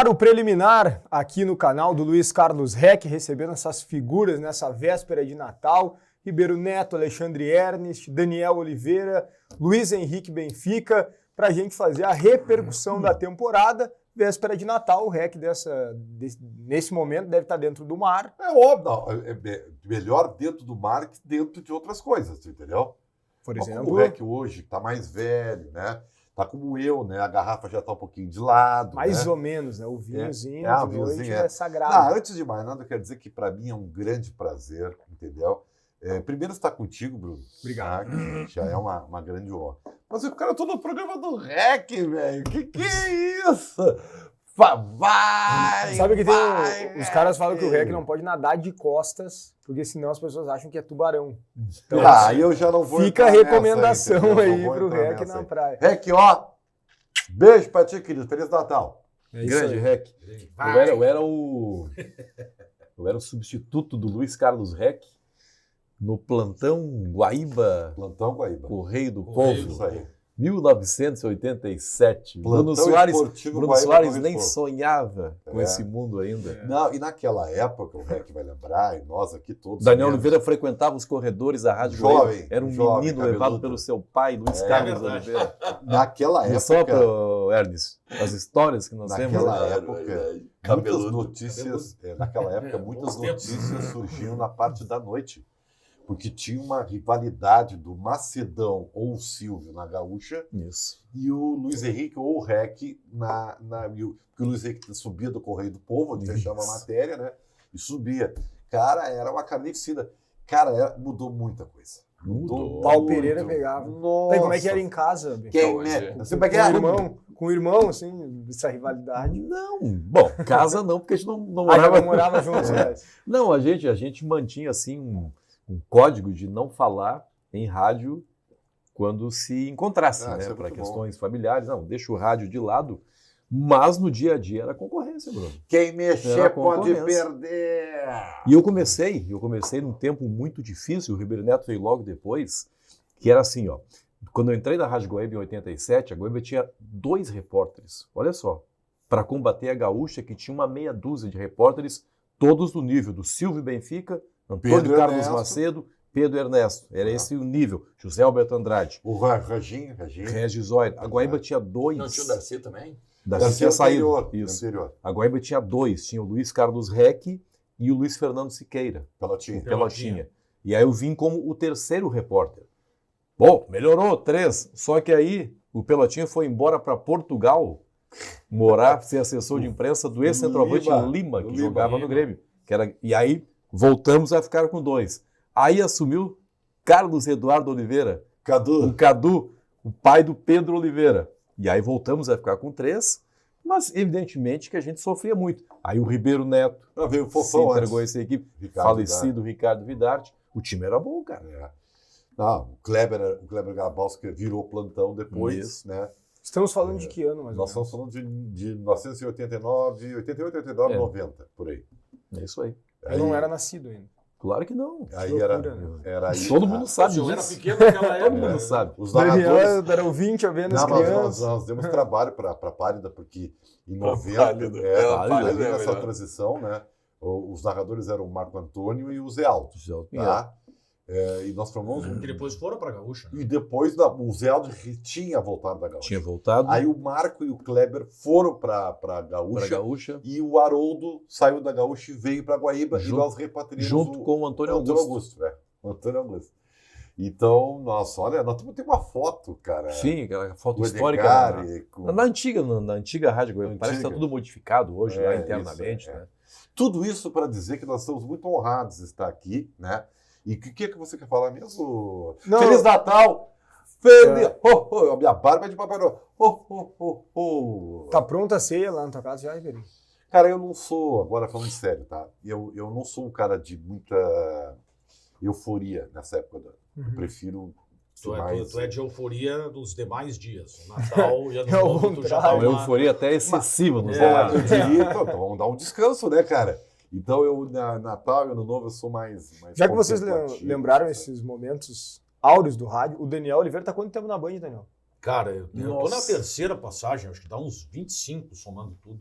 ar o preliminar aqui no canal do Luiz Carlos Reck, recebendo essas figuras nessa véspera de Natal. Ribeiro Neto, Alexandre Ernest, Daniel Oliveira, Luiz Henrique Benfica, para a gente fazer a repercussão da temporada. Véspera de Natal, o Reck nesse momento deve estar dentro do mar. É óbvio, não, é melhor dentro do mar que dentro de outras coisas, entendeu? Por Mas exemplo, como o Reck hoje está mais velho, né? Tá como eu, né? A garrafa já tá um pouquinho de lado. Mais né? ou menos, né? O vinhozinho o de noite vinhozinho é sagrado. Antes de mais nada, eu quero dizer que para mim é um grande prazer, entendeu? Primeiro estar contigo, Bruno. Obrigado. Tá? Que já é uma grande honra. Mas eu quero todo o programa do Reck, velho. Que é isso? Vai! Sabe que tem os caras falam que o Reck não pode nadar de costas, porque senão as pessoas acham que é tubarão. Então, eu já não vou. Fica a recomendação aí pro Reck na praia. Reck, ó. Beijo pra ti, querido. Feliz Natal. Grande Reck. Eu era o substituto do Luiz Carlos Reck no plantão Guaíba. Plantão Guaíba. Correio do Povo. Isso aí. 1987. Bruno Soares nem sonhava com esse mundo ainda. Não, e naquela época, o Reck vai lembrar, e nós aqui todos. Daniel Oliveira frequentava os corredores da Rádio Jovem. Era um menino levado pelo seu pai, Luiz Carlos Oliveira. Naquela época. Só para Ernest, as histórias que nós temos. Naquela época, muitas notícias. Naquela época, muitas notícias surgiam na parte da noite. Porque tinha uma rivalidade do Macedão ou o Silvio na Gaúcha. Isso. E o Luiz Henrique ou o Reck porque o Luiz Henrique subia do Correio do Povo, onde fechava a matéria, né? E subia. Cara, era uma carnificina. Cara, mudou muita coisa. Mudou. Paulo Pereira pegava. Nossa. Como é que era em casa? Com o irmão, assim, essa rivalidade? Não. Bom, casa não, porque a gente não morava juntos. Não, a gente mantinha, assim, um código de não falar em rádio quando se encontrasse, né? Para questões familiares. Não, deixa o rádio de lado. Mas no dia a dia era concorrência, Bruno. Quem mexer pode perder. E eu comecei num tempo muito difícil, o Ribeiro Neto veio logo depois, que era assim, ó. Quando eu entrei na Rádio Guaíba em 87, a Guaíba tinha 2 repórteres, olha só, para combater a Gaúcha, que tinha uma meia dúzia de repórteres, todos do nível do Silvio Benfica, Antônio Carlos Macedo, Pedro Ernesto. Era esse o nível. José Alberto Andrade. O Reginho. Regis Zoyer. A Guaíba tinha 2. Não tinha o Darcy também? Darcy tinha saído. Isso. A Guaíba tinha 2. Tinha o Luiz Carlos Reck e o Luiz Fernando Siqueira. Pelotinha. E aí eu vim como o 3º repórter. Bom, melhorou, 3. Só que aí o Pelotinha foi embora para Portugal morar, ser assessor de imprensa do ex-centroavante Lima, que jogava no Grêmio. E aí voltamos a ficar com 2. Aí assumiu Carlos Eduardo Oliveira, o Cadu, o pai do Pedro Oliveira. E aí voltamos a ficar com 3, mas evidentemente que a gente sofria muito. Aí o Ribeiro Neto se entregou a essa equipe, falecido Ricardo Vidarte. O time era bom, cara. Não, o Kleber Grabowski virou plantão depois, né? Estamos falando de que ano, mais ou menos? Nós estamos falando de 1989, 88, 89, 90, por aí. É isso aí. Eu não era nascido ainda. Claro que não. Aí era aí. Todo mundo sabe disso. Eu era pequeno naquela época. Todo mundo sabe. Os Daniel narradores... eram 20 apenas crianças. Nós demos trabalho para a Pálida, porque em 90, nessa transição, né? Os narradores eram o Marco Antônio e o Zé Aldo. Tá? E nós formamos... Que depois foram para a Gaúcha. Né? E depois o Zé Aldo tinha voltado da Gaúcha. Tinha voltado. Aí o Marco e o Kleber foram para a Gaúcha. E o Haroldo saiu da Gaúcha e veio para Guaíba. E nós repatriamos junto com o Antônio Augusto. O Antônio Augusto. Então, nós temos uma foto, cara. Sim, aquela foto histórica. Na antiga Rádio Guaíba. Parece que está tudo modificado hoje lá internamente. Né? Tudo isso para dizer que nós estamos muito honrados de estar aqui, né? E o que você quer falar mesmo? Não. Feliz Natal! A minha barba é de Papai Noel. Tá pronta a ceia lá na tua casa já, Ribeirinho? Cara, eu não sou, agora falando sério, tá? Eu não sou um cara de muita euforia nessa época do ano. Eu prefiro... Tu é de euforia dos demais dias. Natal e Ano Novo, tu já dá uma euforia até excessiva nos demais. Eu diria, então vamos dar um descanso, né, cara? Então, Natal e Ano Novo, eu sou mais já que vocês lembraram esses momentos áureos do rádio, o Daniel Oliveira tá quanto tempo na Band, Daniel? Cara, eu tô na 3ª passagem, acho que dá uns 25 somando tudo.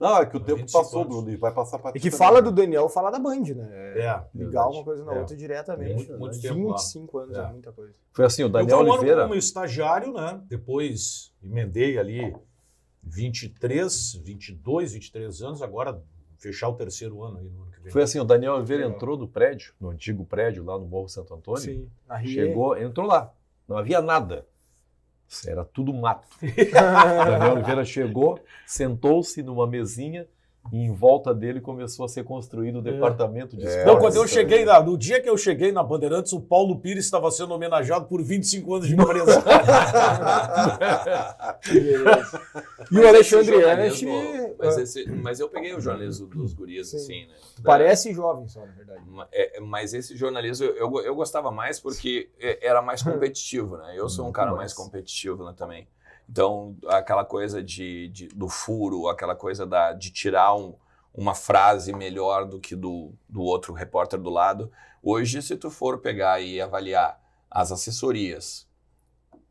Não, é que o tempo 25 passou, anos. Bruno, e vai passar para E que fala do Daniel, fala da Band, né? Ligar verdade. uma coisa na outra diretamente. Muito tempo lá. 25 anos é muita coisa. Foi assim, o Eu Daniel fui um ano Oliveira... como estagiário, né? Depois emendei ali 23, 22, 23 anos, agora fechar o terceiro ano aí no ano que vem. Foi assim, o Daniel Oliveira entrou no prédio, no antigo prédio lá no Morro Santo Antônio. Sim. Na Rie. Chegou, entrou lá. Não havia nada. Era tudo mato. Daniel Oliveira chegou, sentou-se numa mesinha e em volta dele começou a ser construído o departamento de esportes. Não, quando eu cheguei no dia que eu cheguei na Bandeirantes, o Paulo Pires estava sendo homenageado por 25 anos de empresa. E o Alexandre Ernest... Mas eu peguei o jornalismo dos guris, Sim. assim, né? Parece jovem só, na verdade. Mas esse jornalismo eu gostava mais porque era mais competitivo, né? Eu sou um cara mais competitivo, né, também. Então, aquela coisa do furo, aquela coisa de tirar uma frase melhor do que do outro repórter do lado. Hoje, se tu for pegar e avaliar as assessorias,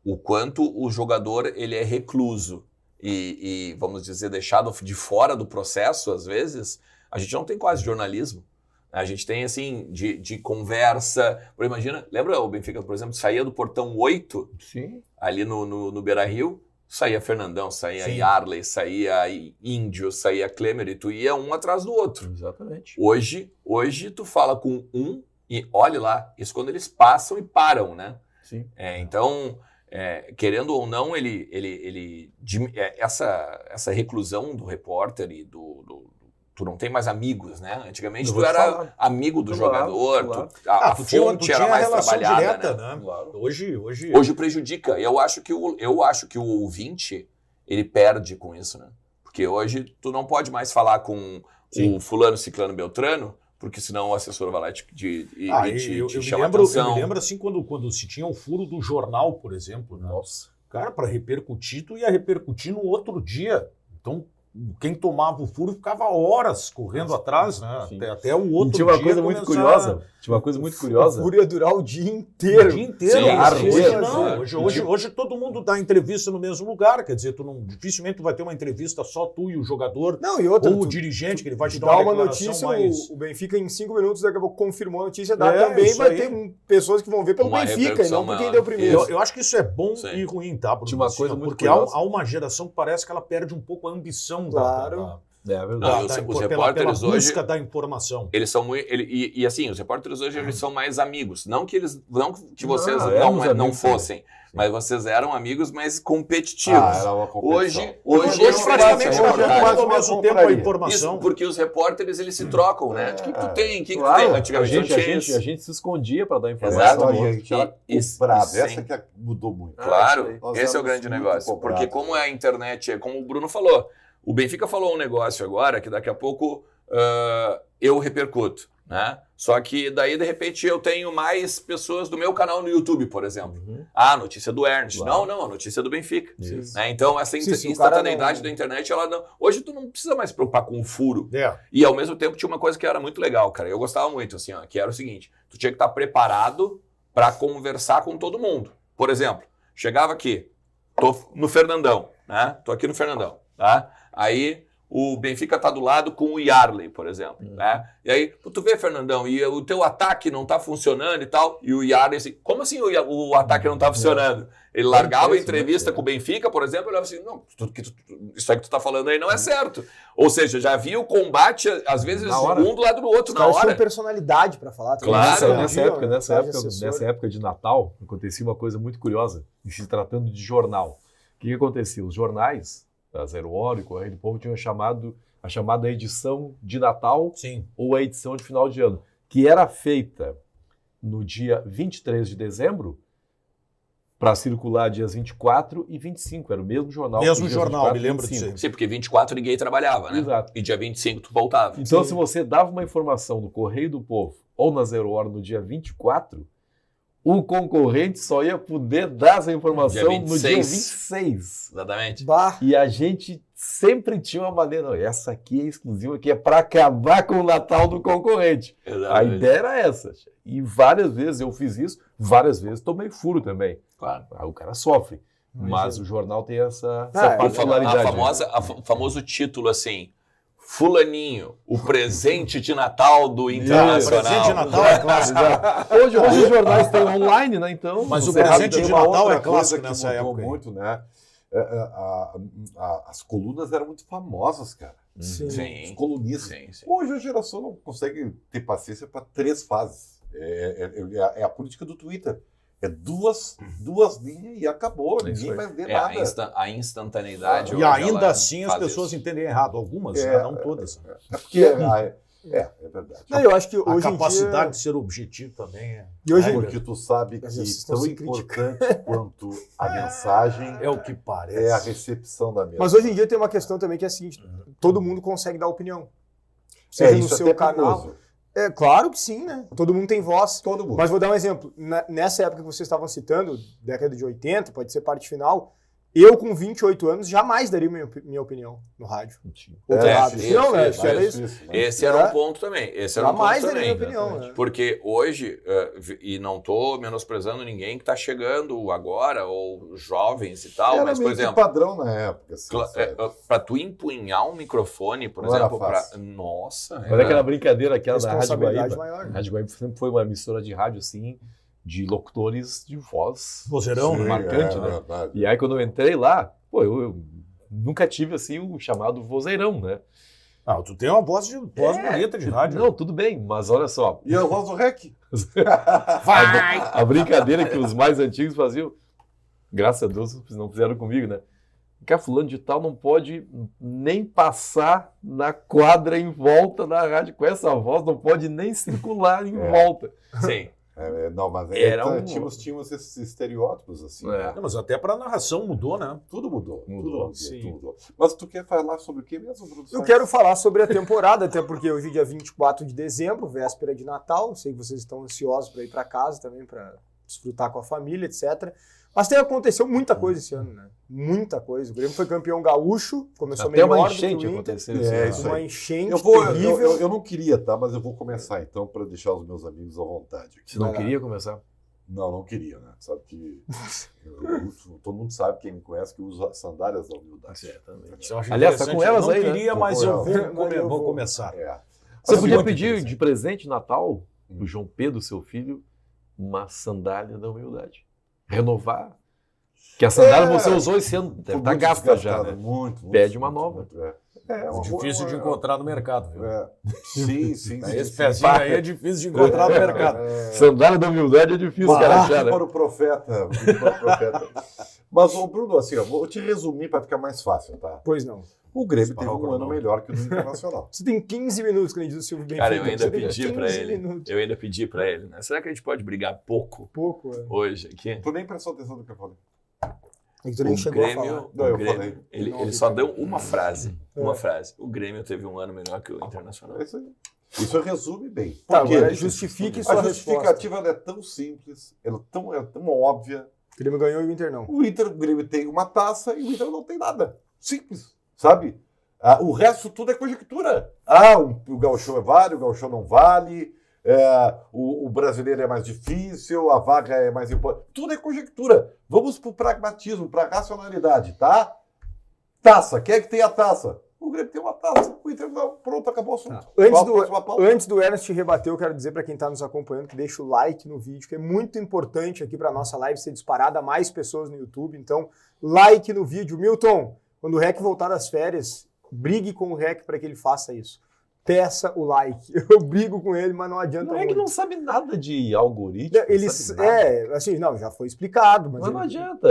o quanto o jogador ele é recluso e, vamos dizer, deixado de fora do processo, às vezes, a gente não tem quase jornalismo. A gente tem, assim, de conversa. Imagina, lembra o Benfica, por exemplo, saía do portão 8, Sim. ali no Beira-Rio, saía Fernandão, saía Sim. Yarley, saía Índio, saía Klemer, e tu ia um atrás do outro. Exatamente. Hoje tu fala com um e olhe lá, isso quando eles passam e param, né? Sim. Então, querendo ou não, essa reclusão do repórter e tu não tem mais amigos, né? Antigamente Eu tu vou te era falar. amigo do Claro, jogador, claro. a tu tinha fonte era mais relação trabalhada, direta, né? né? Hoje... Hoje prejudica. Eu acho que o ouvinte, ele perde com isso, né? Porque hoje tu não pode mais falar com o fulano, ciclano, beltrano, porque senão o assessor vai lá te chama atenção. Eu me lembro assim quando se tinha o furo do jornal, por exemplo. Né? Nossa. Cara, para repercutir, tu ia repercutir no outro dia. Então, quem tomava o furo ficava horas correndo atrás, né? Sim. Até o outro E tinha uma dia coisa muito curiosa. Tinha uma coisa muito curiosa. O furo ia durar o dia inteiro. O dia inteiro. Sim, Hoje sim. não. Hoje todo mundo dá entrevista no mesmo lugar. Quer dizer, dificilmente tu vai ter uma entrevista só tu e o jogador. Não, e outra, ou o dirigente, que ele vai te dar dá uma uma declaração notícia, mais... o Benfica em 5 minutos daqui a pouco confirmou a notícia, também isso vai aí. ter pessoas que vão ver pelo Uma Benfica e não repercussão por quem maior. deu primeiro. Eu acho que isso é bom Sim. e ruim, tá, Bruno? Tinha uma coisa muito porque curiosa. há uma geração que parece que ela perde um pouco a ambição Claro. É Não, verdade. os pela repórteres hoje- busca da informação. Eles são muito. E assim, os repórteres hoje eles são mais amigos. Não que vocês éramos não amigos fossem, mas vocês eram amigos mais competitivos. Era uma competição. Hoje Hoje praticamente essa nós reportagem- temos ao mesmo tempo a compraria. informação. Isso, porque os repórteres eles se trocam, né? O que tu tem? O que tu Claro, tem? a Antigamente não tinha isso. gente se escondia para dar Exato. informação. A no outro. gente era Isso, comprado. isso, Essa sim. que mudou muito. Claro, Nós esse é o éramos grande muito negócio. cobrados. Porque como a internet, como o Bruno falou, o Benfica falou um negócio agora que daqui a pouco eu repercuto, né? Só que daí, de repente, eu tenho mais pessoas do meu canal no YouTube, por exemplo. A notícia do Ernst. Claro. Não, a notícia do Benfica. Isso. Né? Então, essa Sim, o cara instantaneidade não- da internet, ela não... Hoje tu não precisa mais se preocupar com o furo. É. E, ao mesmo tempo, tinha uma coisa que era muito legal, cara. Eu gostava muito, assim, ó, que era o seguinte. Tu tinha que estar preparado para conversar com todo mundo. Por exemplo, chegava aqui, tô no Fernandão, né? Tô aqui no Fernandão, tá? Aí o Benfica tá do lado com o Yarley, por exemplo, né? E aí, tu vê, Fernandão, e o teu ataque não tá funcionando e tal, e o Yarley assim, como assim o ataque não tá funcionando? Ele largava a entrevista com o Benfica, por exemplo, e olhava assim, não, isso aí que tu tá falando aí não é certo. Ou seja, já havia o combate, às vezes, Na hora. Então, um do lado do outro, Os na caras tinham hora. personalidade para falar. também. Claro. Nessa Assessor. época de Natal, acontecia uma coisa muito curiosa, e se tratando de jornal. O que acontecia? Os jornais, a Zero Hora e Correio do Povo, tinham a chamada edição de Natal Sim. ou a edição de final de ano, que era feita no dia 23 de dezembro para circular dias 24 e 25. Era o mesmo jornal. Mesmo dias jornal, 24 me e lembro 25. disso. Sim, porque 24 ninguém trabalhava, né? Exato. E dia 25 tu voltava. Então, se você dava uma informação no Correio do Povo ou na Zero Hora no dia 24, o concorrente só ia poder dar essa informação Dia no dia 26. 26. Exatamente. Bah, E a gente sempre tinha uma maneira, não, essa aqui é exclusiva, que é para acabar com o Natal do concorrente. A Exatamente. ideia era essa. E várias vezes eu fiz isso, várias vezes tomei furo também. Claro. Aí o cara sofre. Mas Imagina. o jornal tem essa Ah, é, O particularidade. famoso título assim, Fulaninho, o presente de Natal do Internacional. O presente de Natal é clássico. Hoje os jornais estão online, né? Então. Mas o Tem presente de uma Natal outra é clássico coisa que nessa mudou época. muito, né? As colunas eram muito famosas, cara. Sim. Os colunistas. Sim. Hoje a geração não consegue ter paciência para 3 fases. É a política do Twitter. É duas linhas e acabou. Ninguém vai ver nada. A instantaneidade. E hoje ainda ela assim as faz pessoas isso. entendem errado. Algumas, né? Não todas. É porque é verdade. Não, eu acho que A hoje em capacidade dia... de ser objetivo também é. E hoje, Porque tu sabe que Mas vocês estão tão se importante quanto a mensagem É o que parece. é a recepção da mesma. mas hoje em dia tem uma questão também que é a seguinte, todo mundo consegue dar opinião. Seja no isso seu até canal. perigoso. É claro que sim, né? Todo mundo tem voz. Todo mundo. Mas vou dar um exemplo. Nessa época que vocês estavam citando, década de 80, pode ser parte final, eu com 28 anos jamais daria minha opinião no rádio. Outro lado. isso, Não, né? isso, Era isso. isso. Esse era um ponto também. Jamais daria minha opinião. Né? Porque hoje, e não estou menosprezando ninguém que está chegando agora, ou jovens e tal, Era mas, por meio que exemplo, padrão na época. Assim, para tu empunhar um microfone, por Não era exemplo, fácil. Nossa. Olha aquela brincadeira, aquela da Rádio Responsabilidade Guaíba. maior. A Rádio Guaíba sempre foi uma emissora de rádio, assim, de locutores de voz Vozeirão, Sim, né? marcante, né? verdade. E aí, quando eu entrei lá, pô, eu nunca tive, assim, o chamado vozeirão, né? Ah, tu tem uma voz bonita de rádio. Não, tudo bem, mas olha só. E a voz do REC? A brincadeira que os mais antigos faziam, graças a Deus não fizeram comigo, né? Que a fulano de tal não pode nem passar na quadra em volta da rádio com essa voz, não pode nem circular em volta. Sim. Não, mas Era tínhamos esses estereótipos, assim. É. Né? Mas até para a narração mudou, né? Tudo mudou. Mudou, Tudo mudou. Mas tu quer falar sobre o que mesmo, Bruno? Eu quero falar sobre a temporada, até porque hoje é dia 24 de dezembro, véspera de Natal. Sei que vocês estão ansiosos para ir para casa também, para desfrutar com a família, etc. Mas aconteceu muita coisa esse ano, né? Muita coisa. O Grêmio foi campeão gaúcho, começou Até uma melhor do enchente que o Inter. aconteceu. Isso Uma aí. enchente terrível. terrível. Eu não queria, tá? Mas eu vou começar então para deixar os meus amigos à vontade. Você não Vai lá. queria começar? Não queria, né? Sabe que todo mundo sabe, quem me conhece, que usa sandálias da humildade. Certamente. Eu acho Aliás, tá interessante. com elas eu aí, não né? queria, Tô mas com eu elas. vou começar. Você Assim, podia muito pedir interessante. de presente de Natal pro João Pedro, seu filho, uma sandália da humildade. Renovar. Que a sandália você usou esse ano, deve estar gasta já, né? Muito. Pede uma nova. É Difícil de encontrar no mercado, viu? Sim. Esse pezinho aí é difícil de encontrar no mercado. Sandália da humildade é difícil, cara, achar, né? Para o profeta. Mas, Bruno, assim, eu vou te resumir para ficar mais fácil, tá? Pois não. O Grêmio teve Parar o um ano cronômetro. melhor que o do Internacional. Você tem 15 minutos, quando diz o Silvio Benfica. Cara, eu ainda Você tem pedi pra 15 ele. minutos. Eu ainda pedi pra ele, né? Será que a gente pode brigar pouco Pouco, é. hoje aqui? Tu nem prestou atenção no que eu falei. É que tu nem O chegou a Grêmio, falar. Não, o eu Grêmio falei. ele só deu uma frase. É. Uma frase. O Grêmio teve um ano melhor que o Internacional. É isso aí. Isso resume bem. Tá, Por quê? agora justifique sua A resposta. justificativa ela é tão simples, ela é tão óbvia. O Grêmio ganhou e o Inter não. O Grêmio tem uma taça e o Inter não tem nada. Simples, sabe? O resto tudo é conjectura. O gauchão vale, o gauchão não vale, o brasileiro é mais difícil, a vaga é mais importante. Tudo é conjectura. Vamos para o pragmatismo, para a racionalidade, tá? Taça, quem é que tem a taça? O Grêmio tem uma taça, o Inter não. Pronto, acabou o assunto. Antes do Ernest te rebater, eu quero dizer para quem está nos acompanhando que deixa o like no vídeo, que é muito importante aqui para a nossa live ser disparada a mais pessoas no YouTube. Então, like no vídeo. Milton, quando o REC voltar das férias, brigue com o REC para que ele faça isso. Peça o like. Eu brigo com ele, mas não adianta Não é que muito. não sabe nada de algoritmo. Eles, sabe nada. já foi explicado. Mas Mas não ele- adianta.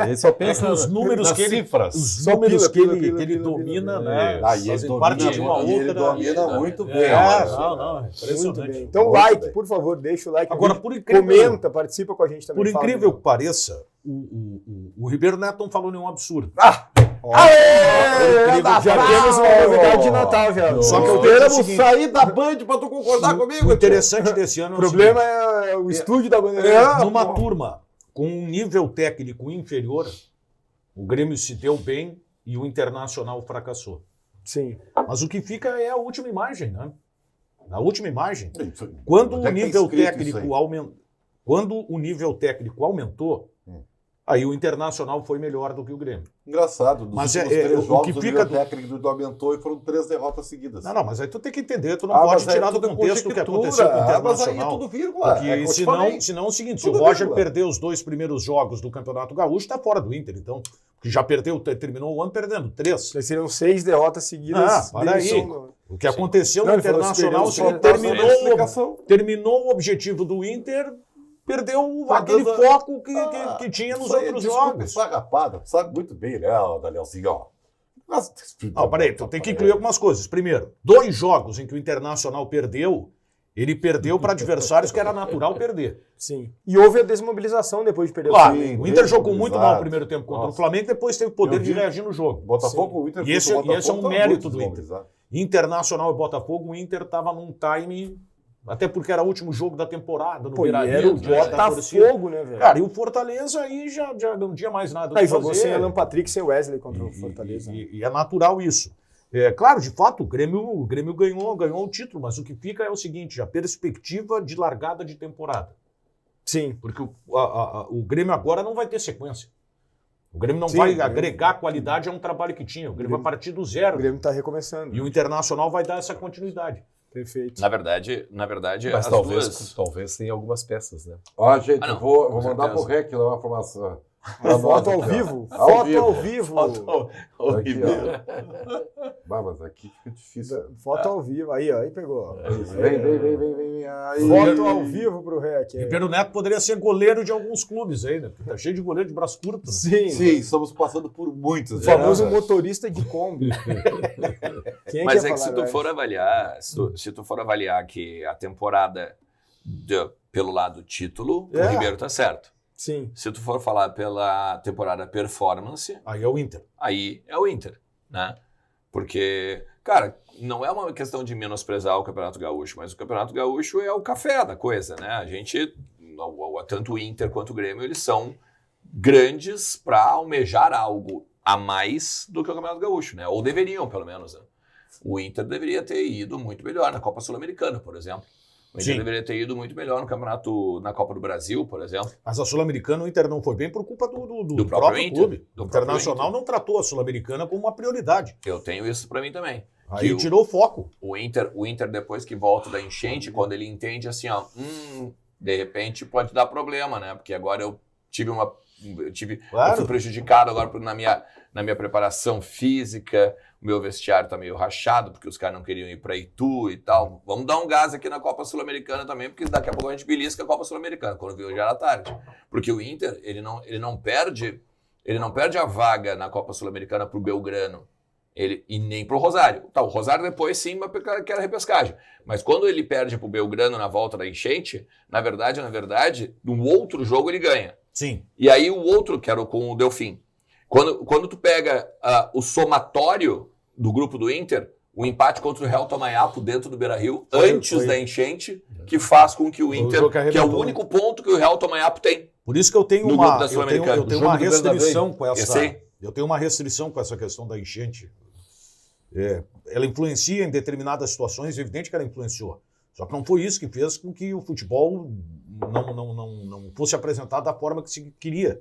Ele só pensa É que os números nas que ele- cifras. Os Só números pila, que ele pila, domina, pila. né? E ele Fazem domina, parte de uma e ele outra. domina muito bem. Não, Muito impressionante. bem. Então, Muito like, bem. por favor, deixa o like. no Agora, vídeo. por incrível, Comenta, participa com a gente também. por fala incrível também. que pareça, o Ribeiro Neto não falou nenhum absurdo. Já temos uma novidade de Natal já. Só que eu Esperamos vejo o seguinte, sair da Band para tu concordar comigo. o interessante desse ano O é o problema é o estúdio da Bandeira. numa turma com um nível técnico inferior, o Grêmio se deu bem e o Internacional fracassou. Sim. Mas o que fica é a última imagem, né? A última imagem. Isso. Quando Onde é o que tá nível escrito isso técnico aí? aumentou, quando o nível técnico aumentou, Aí o Internacional foi melhor do que o Grêmio. Engraçado, nos Mas últimos o 3 que jogos, o fica nível técnico do aumentou e foram 3 derrotas seguidas. Não, mas aí tu tem que entender, tu não pode mas aí tirar do tudo contexto o que conjectura. aconteceu com o Mas aí é Internacional. tudo vírgula. Porque É como eu te falei. senão é o seguinte, se Tudo o Roger vírgula. perdeu os 2 primeiros jogos do Campeonato Gaúcho, tá fora do Inter, então. Porque já perdeu, terminou o ano perdendo 3. Seriam 6 derrotas seguidas. Para aí. demissão do- O que aconteceu Não, no ele falou Internacional, que se perdeu ele só- terminou o objetivo do Inter, perdeu Tá aquele dando- foco que tinha nos Isso aí é outros desculpa jogos. esfarrapada. Tu sabe muito bem, né, Danielzinho? Ó. Mas- Não, peraí, tu tem que incluir algumas coisas. Primeiro, 2 jogos em que o Internacional perdeu, ele perdeu para adversários que era natural perder. Sim. E houve a desmobilização depois de perder Claro, o Sim, o Inter jogou muito mal o exato. primeiro tempo contra o Nossa. Flamengo, depois teve o poder Eu de vi. reagir no jogo. Botafogo, o Inter E esse- contra o e esse é um Botafogo, mérito tá do muito Inter. desmobilizado. Internacional e Botafogo, o Inter estava num time, até porque era o último jogo da temporada, no Pô, e Beira-Rio, era o diante da torcida. Botafogo, né, velho? Cara, e o Fortaleza aí já não tinha mais nada o Aí que jogou fazer. sem Alan Patrick, sem Wesley contra o Fortaleza. E é natural isso. É, claro, de fato, o Grêmio ganhou o título, mas o que fica é o seguinte, a perspectiva de largada de temporada. Sim. Porque o Grêmio agora não vai ter sequência. O Grêmio não Sim, vai o Grêmio- agregar qualidade a um trabalho que tinha. O Grêmio vai partir do O zero. Grêmio tá recomeçando. E o Internacional vai dar essa continuidade. Perfeito. Na verdade, Mas as talvez, duas... talvez tenha algumas peças, né? Ó, gente, Ah, não, eu vou com mandar pro certeza. REC lá uma informação. Foto ao Aqui, ó. vivo. Ao Foto vivo. ao vivo. Aqui, ó. Bah, mas aqui fica difícil. Foto ao vivo. Aí, ó. Aí pegou. Vem. Aí. Foto ao vivo pro REC. Ribeiro Neto poderia ser goleiro de alguns clubes aí, né? Porque tá cheio de goleiro de braço curto. Né? Sim. Sim, estamos passando por muitos. O famoso né? motorista de Kombi. Quem Mas quer é que se falar, tu velho? for avaliar, se tu for avaliar que a temporada pelo lado título, É. o Ribeiro tá certo. Sim. Se tu for falar pela temporada performance, Aí é o Inter. aí é o Inter, né? Porque, cara, não é uma questão de menosprezar o Campeonato Gaúcho, mas o Campeonato Gaúcho é o café da coisa, né? A gente, tanto o Inter quanto o Grêmio, eles são grandes para almejar algo a mais do que o Campeonato Gaúcho, né? Ou deveriam, pelo menos, né? O Inter deveria ter ido muito melhor na Copa Sul-Americana, por exemplo. O Inter Sim. deveria ter ido muito melhor no campeonato, na Copa do Brasil, por exemplo. Mas a Sul-Americana o Inter não foi bem por culpa do próprio próprio Inter, clube. do O próprio Internacional Inter. não tratou a Sul-Americana como uma prioridade. Eu tenho isso para mim também. Aí Que o- tirou o foco. O Inter, depois que volta da enchente, quando ele entende assim, ó, de repente pode dar problema, né? Porque agora eu Claro. fui prejudicado agora na minha preparação física, o meu vestiário tá meio rachado, porque os caras não queriam ir para Itu e tal. Vamos dar um gás aqui na Copa Sul-Americana também, porque daqui a pouco a gente belisca a Copa Sul-Americana, quando viu já era tarde. Porque o Inter, ele não perde a vaga na Copa Sul-Americana pro Belgrano. E nem pro Rosário. Tá, o Rosário depois sim, mas porque era repescagem. Mas quando ele perde pro Belgrano na volta da enchente, na verdade, no outro jogo ele ganha. Sim. E aí o outro, que era com o Delfim. Quando tu pega o somatório do grupo do Inter, o empate contra o Real Tomayapo dentro do Beira-Rio, antes da enchente, que faz com que o Inter, jogo que é o arrebentou. único ponto que o Real Tomayapo tem. Por isso que eu tenho No uma, grupo da eu tenho, Sul-Americana. eu tenho O jogo uma do Bernabéu. restrição com Esse essa. aí? Eu tenho uma restrição com essa questão da enchente. Ela influencia em determinadas situações, é evidente que ela influenciou. Só que não foi isso que fez com que o futebol não fosse apresentado da forma que se queria.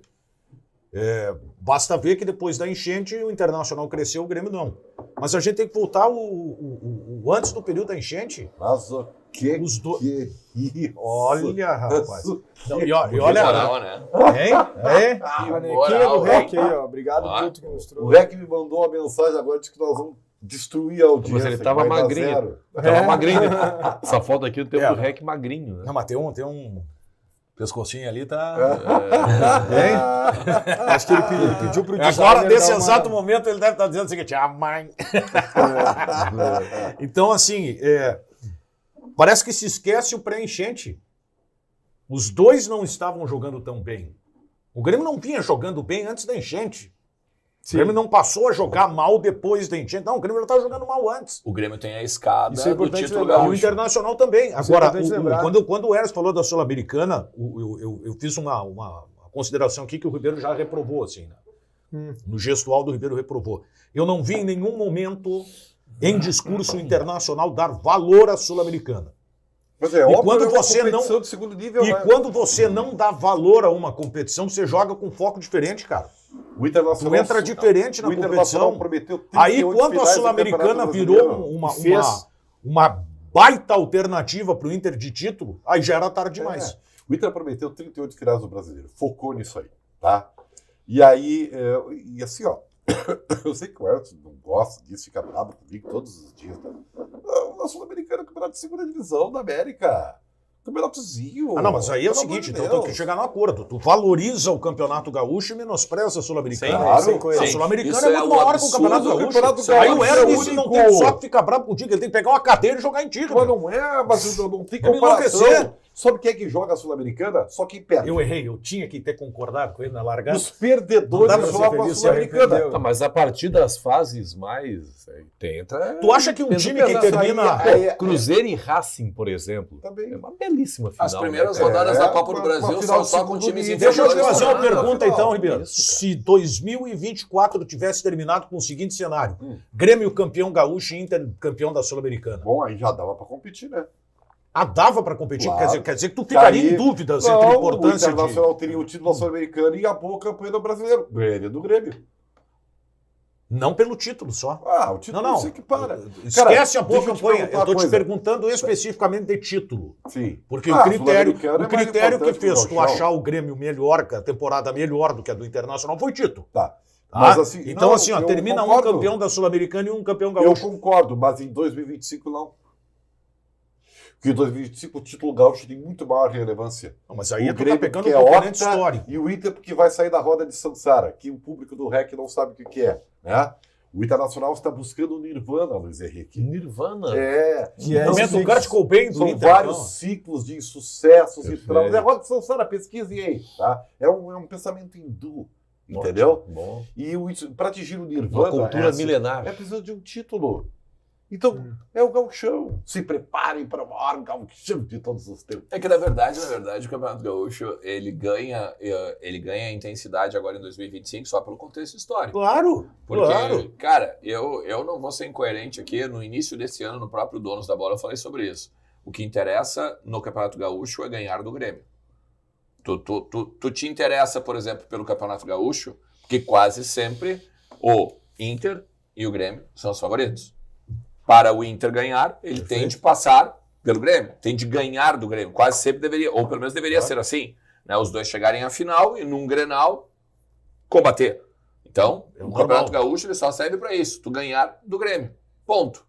Basta ver que depois da enchente o Internacional cresceu, o Grêmio não. Mas a gente tem que voltar o antes do período da enchente. Mas o que Os do- que isso? Olha, rapaz. Não, e Que olha, moral, né? hein? Canequinha do REC aí, ó. Obrigado Ah. por tudo que nos O trouxe. REC me mandou uma mensagem agora de que nós vamos destruir a audiência. Mas ele tava que vai dar magrinho. zero. Tava magrinho. Essa foto aqui do tempo É. do REC magrinho, né? Não, mas tem um pescocinho ali, tá. Acho que ele pediu pro designer Agora, nesse dar uma- exato momento, ele deve estar dizendo o seguinte: ah, mãe. Então, assim, parece que se esquece o pré-enchente. Os dois não estavam jogando tão bem. O Grêmio não vinha jogando bem antes da enchente. Sim. O Grêmio não passou a jogar mal depois da enchente. Não, o Grêmio já estava jogando mal antes. O Grêmio tem a escada Isso é do importante título lembrar. E o gaúcho. Internacional também. é Agora, importante lembrar. quando o Eros falou da Sul-Americana, eu fiz uma consideração aqui que o Ribeiro já reprovou, assim, né? No gestual do Ribeiro reprovou. Eu não vi em nenhum momento, em discurso internacional, dar valor à Sul-Americana. Mas é E óbvio, quando é uma você não- competição de segundo nível, E né? quando você não dá valor a uma competição, você joga com foco diferente, cara. O Internacional, Tu entra diferente na o Internacional competição. prometeu 38 Aí quando a finais do Sul-Americana Campeonato virou Brasileiro. uma baita alternativa para o Inter de título, aí já era tarde demais. O Inter prometeu 38 finais do Brasileiro. Focou nisso aí, tá? E aí, e assim, ó, eu sei que o Everton não gosta disso, fica bravo comigo todos os dias, tá? A Sul-Americana é o campeonato de segunda divisão da América. Campeonatozinho. Ah, não, mas aí é o Pelo amor seguinte, de então tem Deus. que chegar num acordo. Tu valoriza o Campeonato Gaúcho e menospreza a Sul-Americana. Claro, sem coerência. A Sul-Americana Isso é é muito um maior que o absurdo. Campeonato O Gaúcho. Campeonato Aí o Gaúcho é Hermes único. não tem só que ficar bravo contigo, ele tem que pegar uma cadeira e jogar em ti. Mas não é, mas não tem Vamos comparação. enlouquecer. Sabe quem é que joga a Sul-Americana? Só quem perde. Eu errei, eu tinha que ter concordado com ele na largada. Os perdedores Não dá pra ser jogam a feliz, se Sul-Americana. arrependeu. Tá, mas a partir das fases mais... entra... Tu acha que um peso time que pesado. termina... Aí- Cruzeiro e Racing, por exemplo, Também. é uma belíssima final. As primeiras né? rodadas da Copa do uma Brasil final são só de com segundo times nível. Deixa eu te inferiores. fazer uma Final, pergunta final. então, Ribeiro. Isso, cara. Se 2024 tivesse terminado com o seguinte cenário, Grêmio campeão gaúcho e Inter campeão da Sul-Americana. Bom, aí já dava pra competir, né? Ah, dava pra competir? Claro. Quer dizer que tu ficaria Aí- em dúvidas Não, entre a o importância de... Internacional teria o título da Sul-Americana e a boa campanha do brasileiro. Ganharia do Grêmio. Não pelo título só. Ah, o título Não. não sei que para. Esquece a boa deixa eu te campanha. perguntar Eu tô uma te coisa. perguntando especificamente de título. Sim. Porque Ah, o critério Sul-Americana é mais que importante fez que o tu Gauchão. achar o Grêmio melhor, que a temporada melhor do que a do Internacional, foi título. Tá. Tá? Mas assim, Então, não, assim, ó, eu termina concordo. um campeão da Sul-Americana e um campeão Eu gaúcho. concordo, mas em 2025 não. Porque em 2025 o título gaúcho tem muito maior relevância. Não, mas aí O tu tá Grêmio, pegando que um é componente octa, histórico. E o Inter porque vai sair da roda de Sansara, que o público do REC não sabe o que é. Né? O Internacional está buscando o Nirvana, Luiz Henrique. Nirvana. É. Que é No momento esse- do Kurt Cobain do São Inter. vários então. ciclos de insucessos e Perfeito. traumas. É roda de Sansara, pesquisem aí. Tá? É um pensamento hindu, entendeu? Bom. E para atingir o Uma Nirvana cultura assim, milenar. é preciso de um título. Então, é o gauchão. Se preparem para o maior gauchão de todos os tempos. É que, na verdade, o Campeonato Gaúcho, ele ganha intensidade agora em 2025 só pelo contexto histórico. Claro, Porque, claro. cara, eu não vou ser incoerente aqui. No início desse ano, no próprio Donos da Bola, eu falei sobre isso. O que interessa no Campeonato Gaúcho é ganhar do Grêmio. Tu te interessa, por exemplo, pelo Campeonato Gaúcho, porque quase sempre o Inter e o Grêmio são os favoritos. Para o Inter ganhar, ele tem de passar pelo Grêmio, tem de ganhar do Grêmio. Quase sempre deveria, ou pelo menos deveria ser assim. Né? Os dois chegarem à final e num Grenal combater. Então, É o normal. Campeonato Gaúcho ele só serve para isso, tu ganhar do Grêmio. Ponto.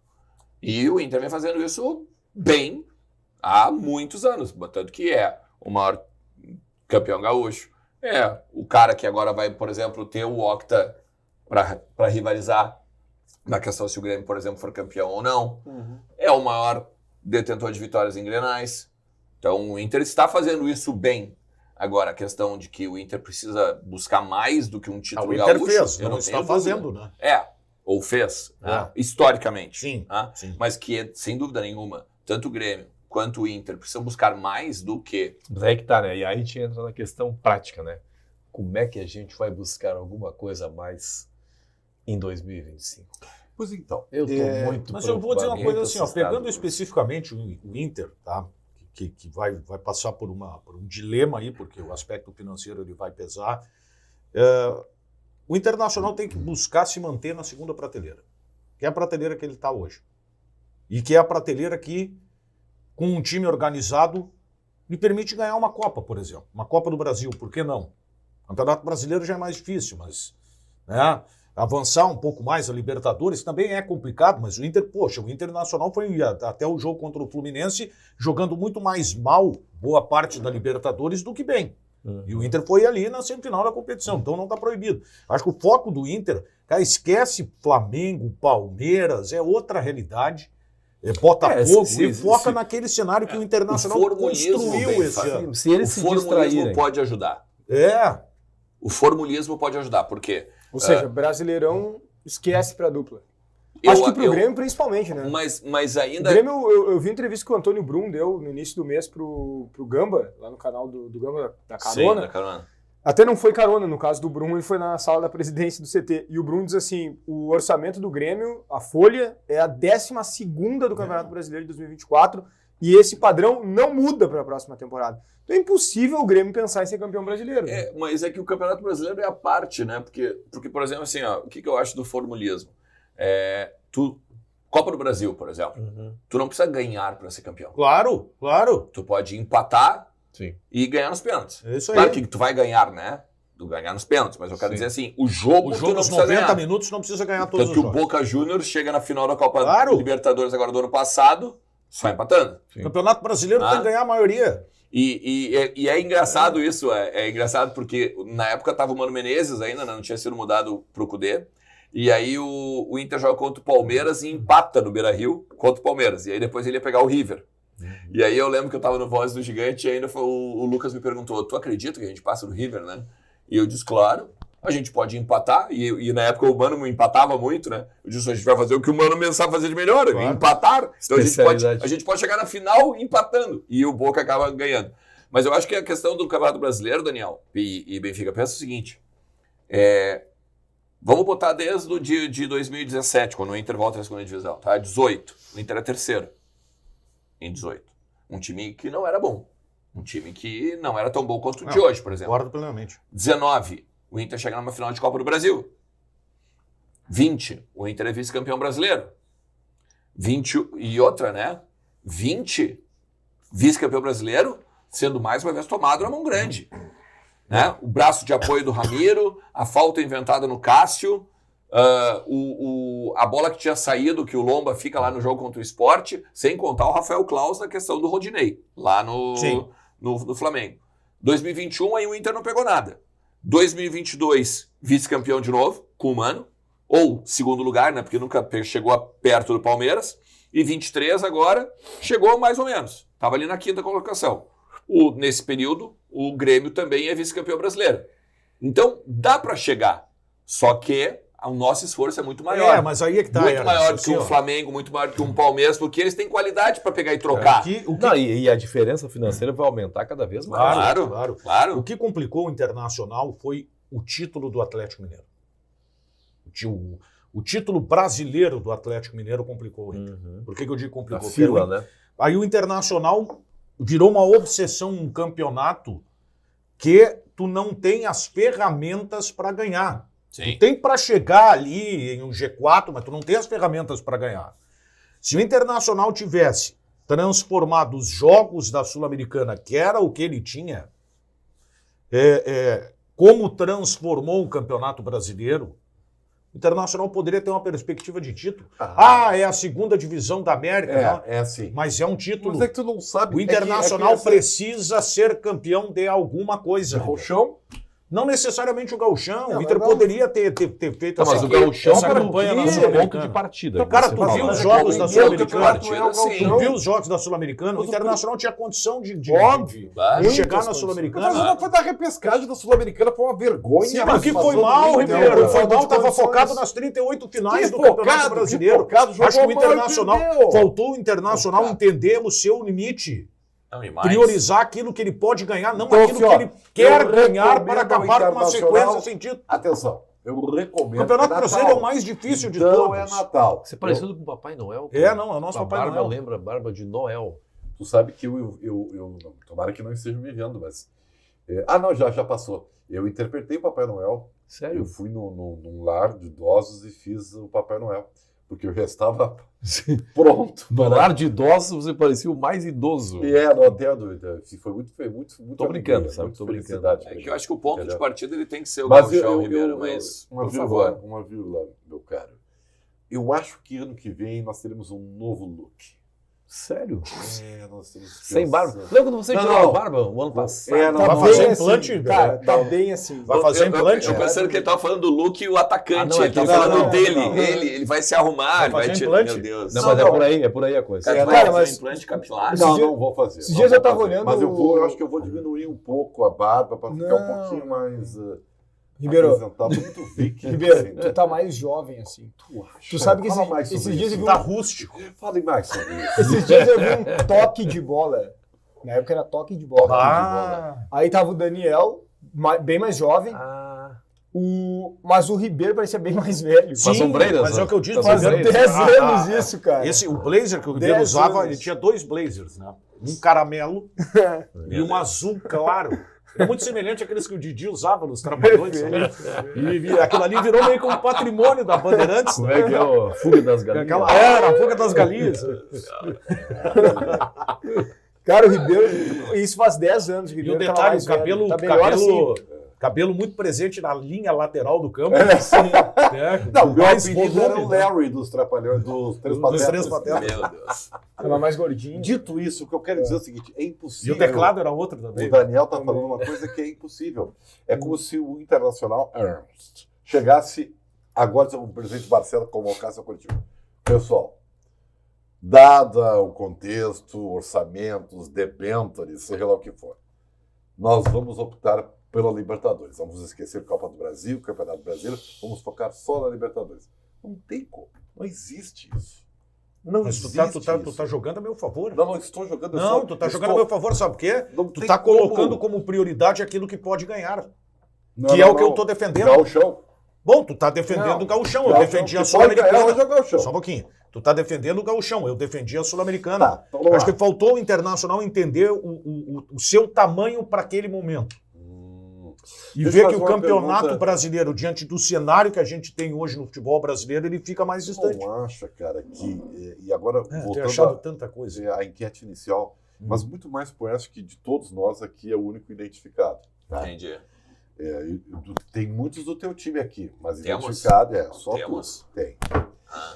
E o Inter vem fazendo isso bem há muitos anos, tanto que é o maior campeão gaúcho. É o cara que agora vai, por exemplo, ter o Octa para rivalizar na questão se o Grêmio, por exemplo, for campeão ou não. É o maior detentor de vitórias em Grenais. Então o Inter está fazendo isso bem. Agora, a questão de que o Inter precisa buscar mais do que um título O Inter gaúcho, fez, eu não não está tenho fazendo, dúvida. né? Ou fez, né? É. Historicamente. Sim, né? sim. Mas que, sem dúvida nenhuma, tanto o Grêmio quanto o Inter precisam buscar mais do que... Mas aí que tá, né? E aí a gente entra na questão prática, né? Como é que a gente vai buscar alguma coisa a mais em 2025? Pois então. Eu tô muito Mas eu vou dizer uma preocupado, coisa muito assim, ó, assustado. pegando especificamente o Inter, tá? Que vai passar por um dilema aí, porque o aspecto financeiro ele vai pesar. O Internacional tem que buscar se manter na segunda prateleira, que é a prateleira que ele está hoje. E que é a prateleira que, com um time organizado, lhe permite ganhar uma Copa, por exemplo. Uma Copa do Brasil, por que não? O Campeonato Brasileiro já é mais difícil, mas... né, avançar um pouco mais a Libertadores também é complicado, mas o Internacional foi até o jogo contra o Fluminense jogando muito mais mal boa parte da Libertadores do que bem. E o Inter foi ali na semifinal da competição, então não está proibido. Acho que o foco do Inter, cara, esquece Flamengo, Palmeiras, é outra realidade. É Botafogo, e foca naquele cenário que o Internacional construiu esse ano. Se eles se distraírem... pode ajudar. O formulismo pode ajudar, porque... Ou seja, Brasileirão esquece pra dupla. Acho que pro Grêmio principalmente, né? Mas ainda... O Grêmio, eu vi entrevista que o Antônio Brum deu no início do mês pro Gamba, lá no canal do Gamba da Carona. Sim, da Carona. Até não foi carona, no caso do Brum, ele foi na sala da presidência do CT. E o Brum diz assim, o orçamento do Grêmio, a folha, é a 12ª do Campeonato Brasileiro de 2024 E esse padrão não muda para a próxima temporada. Então é impossível o Grêmio pensar em ser campeão brasileiro. Mas é que o Campeonato Brasileiro é a parte, né? Porque por exemplo, assim, ó, o que eu acho do formulismo? Copa do Brasil, por exemplo. Tu não precisa ganhar para ser campeão. Claro. Tu pode empatar Sim. e ganhar nos pênaltis. É isso aí. Claro que tu vai ganhar, né? Tu ganhar nos pênaltis, mas eu quero dizer assim, o jogo tu não nos precisa 90 ganhar. minutos não precisa ganhar todos Tanto os que o jogos. Boca Juniors chega na final da Copa Libertadores agora do ano passado, só empatando. Sim. Campeonato Brasileiro tem que ganhar a maioria. E é engraçado isso, é engraçado porque na época tava o Mano Menezes ainda, não tinha sido mudado pro Cudê, e aí o Inter joga contra o Palmeiras e empata no Beira-Rio contra o Palmeiras, e aí depois ele ia pegar o River. E aí eu lembro que eu tava no Voz do Gigante e ainda o Lucas me perguntou, tu acredita que a gente passa no River, né? E eu disse, claro, a gente pode empatar, e na época o Mano empatava muito, né? Eu disse, a gente vai fazer o que o Mano sabe fazer de melhor, empatar. Então a gente pode chegar na final empatando, e o Boca acaba ganhando. Mas eu acho que a questão do Campeonato Brasileiro, Daniel, e Benfica, pensa o seguinte, vamos botar desde o dia de 2017, quando o Inter volta à segunda divisão, tá? 18, o Inter é terceiro em 18. Um time que não era bom. Um time que não era tão bom quanto o de hoje, por exemplo. Concordo plenamente. 19, o Inter chega numa final de Copa do Brasil. 20, o Inter é vice-campeão brasileiro. 20, e outra, né? 20, vice-campeão brasileiro, sendo mais uma vez tomado na mão grande. Né? O braço de apoio do Ramiro, a falta inventada no Cássio, a bola que tinha saído, que o Lomba fica lá no jogo contra o Sport, sem contar o Rafael Claus na questão do Rodinei, lá no Flamengo. 2021, aí o Inter não pegou nada. 2022, vice-campeão de novo, com o Mano, ou segundo lugar, né, porque nunca chegou perto do Palmeiras. E 23 agora, chegou mais ou menos. Estava ali na quinta colocação. Nesse período, o Grêmio também é vice-campeão brasileiro. Então, dá para chegar. Só que o nosso esforço é muito maior. Mas aí é que tá. Muito maior do que um Flamengo, muito maior do que um Palmeiras, porque eles têm qualidade para pegar e trocar. E a diferença financeira vai aumentar cada vez mais. Claro. O que complicou o Internacional foi o título do Atlético Mineiro. O título brasileiro do Atlético Mineiro complicou o Inter. Por que eu digo complicou? A fila, né? Aí o Internacional virou uma obsessão, um campeonato que tu não tem as ferramentas para ganhar. Sim. Tu tem para chegar ali em um G4, mas tu não tem as ferramentas para ganhar. Se o Internacional tivesse transformado os jogos da Sul-Americana, que era o que ele tinha, como transformou o Campeonato Brasileiro, o Internacional poderia ter uma perspectiva de título. É a segunda divisão da América. É assim. Mas é um título. Mas é que tu não sabe. O Internacional precisa ser campeão de alguma coisa. Gauchão? Não necessariamente o Gauchão. O Inter poderia ter feito mas o Gauchão essa campanha na ponto de Sul-Americana. partida. Cara, tu viu os jogos da Sul-Americana? Tu viu os jogos da Sul-Americana? O Internacional tinha condição de chegar na Sul-Americana. Mas foi da repescagem da Sul-Americana, foi uma vergonha. Sim, mas que foi mal, Ribeiro. Foi mal, estava focado nas 38 finais do Campeonato Brasileiro. Acho que o Internacional, faltou o Internacional entender o seu limite. Priorizar aquilo que ele pode ganhar, não aquilo que ele quer ganhar para acabar com uma sequência sem título. Atenção, eu recomendo. O Campeonato Brasileiro é o mais difícil de todos. Não é Natal. Você é parecido com o Papai Noel. É o nosso Papai Noel. Noel. Lembra a barba de Noel. Tu sabe que eu tomara que não esteja me vendo, mas... já passou. Eu interpretei o Papai Noel. Sério? Eu fui num lar de idosos e fiz o Papai Noel. Porque eu já estava pronto. No lar de idosos, você parecia o mais idoso. Não tenho dúvida. Foi muito Tô brincando, sabe? Tô brincando. É que eu acho que o ponto de partida ele tem que ser o Gauchão, Ribeiro, mas por favor. Uma vírgula, meu caro. Eu acho que ano que vem nós teremos um novo look. Sério? Nós temos que sem barba. Lembra quando você tirou a barba o ano passado? Vai fazer implante? Cara, tá bem assim. Vai fazer implante? Eu pensando que ele tava falando do Luke e o atacante. Ele tava falando dele. Ele vai se arrumar, ele vai tirar. Meu Deus. Não, mas é por aí a coisa. Cara, mas implante capilar? Não vou fazer. Esses dias eu tava olhando. Mas eu acho que eu vou diminuir um pouco a barba para ficar um pouquinho mais. Ribeiro, muito viking, Ribeiro, assim, tu tá mais jovem, assim. Tu Tu sabe que esses dias eu vi tá rústico. Fale mais sobre isso. Esses dias eu vi um toque de bola. Na época era toque de bola. Aí tava o Daniel, bem mais jovem. Mas o Ribeiro parecia bem mais velho. Sim, sombreiras, mas é o que eu disse. Faz 10 anos isso, cara. O blazer que o Ribeiro 10 usava, anos. ele tinha 2 blazers, né? Um caramelo e um azul claro. É muito semelhante àqueles que o Didi usava nos Trapalhões. Né? E aquilo ali virou meio como patrimônio da Bandeirantes. Como é que é a fuga das galinhas? Era a fuga das galinhas. Cara, o Ribeiro, isso faz 10 anos. O E o Ribeiro tava detalhe, mais o cabelo, velho. Tá melhor assim. cabelo muito presente na linha lateral do campo. Não, o meu mais apelido era o volume, né? Larry dos Trapalhões, dos Três Dos Patetas. Três Patetas. Meu Deus. Tava mais gordinho. Dito isso, o que eu quero dizer é o seguinte, é E impossível. o teclado era outro também. O Daniel está falando uma coisa que é impossível. É como se o Internacional Ernst chegasse agora, se o presidente Barcelos convocasse a coletiva. Pessoal, dada o contexto, orçamentos, debêntures, seja lá o que for, nós vamos optar pela Libertadores. Vamos esquecer Copa do Brasil, Campeonato Brasileiro, vamos focar só na Libertadores. Não tem como. Não existe isso. Não Mas existe tu tá jogando a meu favor. Não estou jogando. Não, tu tá jogando a meu favor, sabe por quê? Não Tu tem tá colocando como. como prioridade aquilo que pode ganhar. Não, Que é o que eu tô defendendo. Gauchão. Bom, tu tá defendendo o Gauchão, eu Gauchão, defendi a que pode ganhar, Sul-Americana. hoje é o Gauchão. Só um pouquinho. Tu tá defendendo o Gauchão, eu defendi a Sul-Americana. Tá, então vamos Acho lá. que faltou o Internacional entender o seu tamanho para aquele momento. E Deixa eu ver fazer que o uma campeonato pergunta. brasileiro, diante do cenário que a gente tem hoje no futebol brasileiro, ele fica mais distante. Não acha, cara, que... E agora, Tenho voltando achado tanta coisa. à enquete inicial, mas muito mais por essa que de todos nós aqui é o único identificado. Tá? Entendi. Tem muitos do teu time aqui, mas Temos. identificado só Temos. tu. Tem.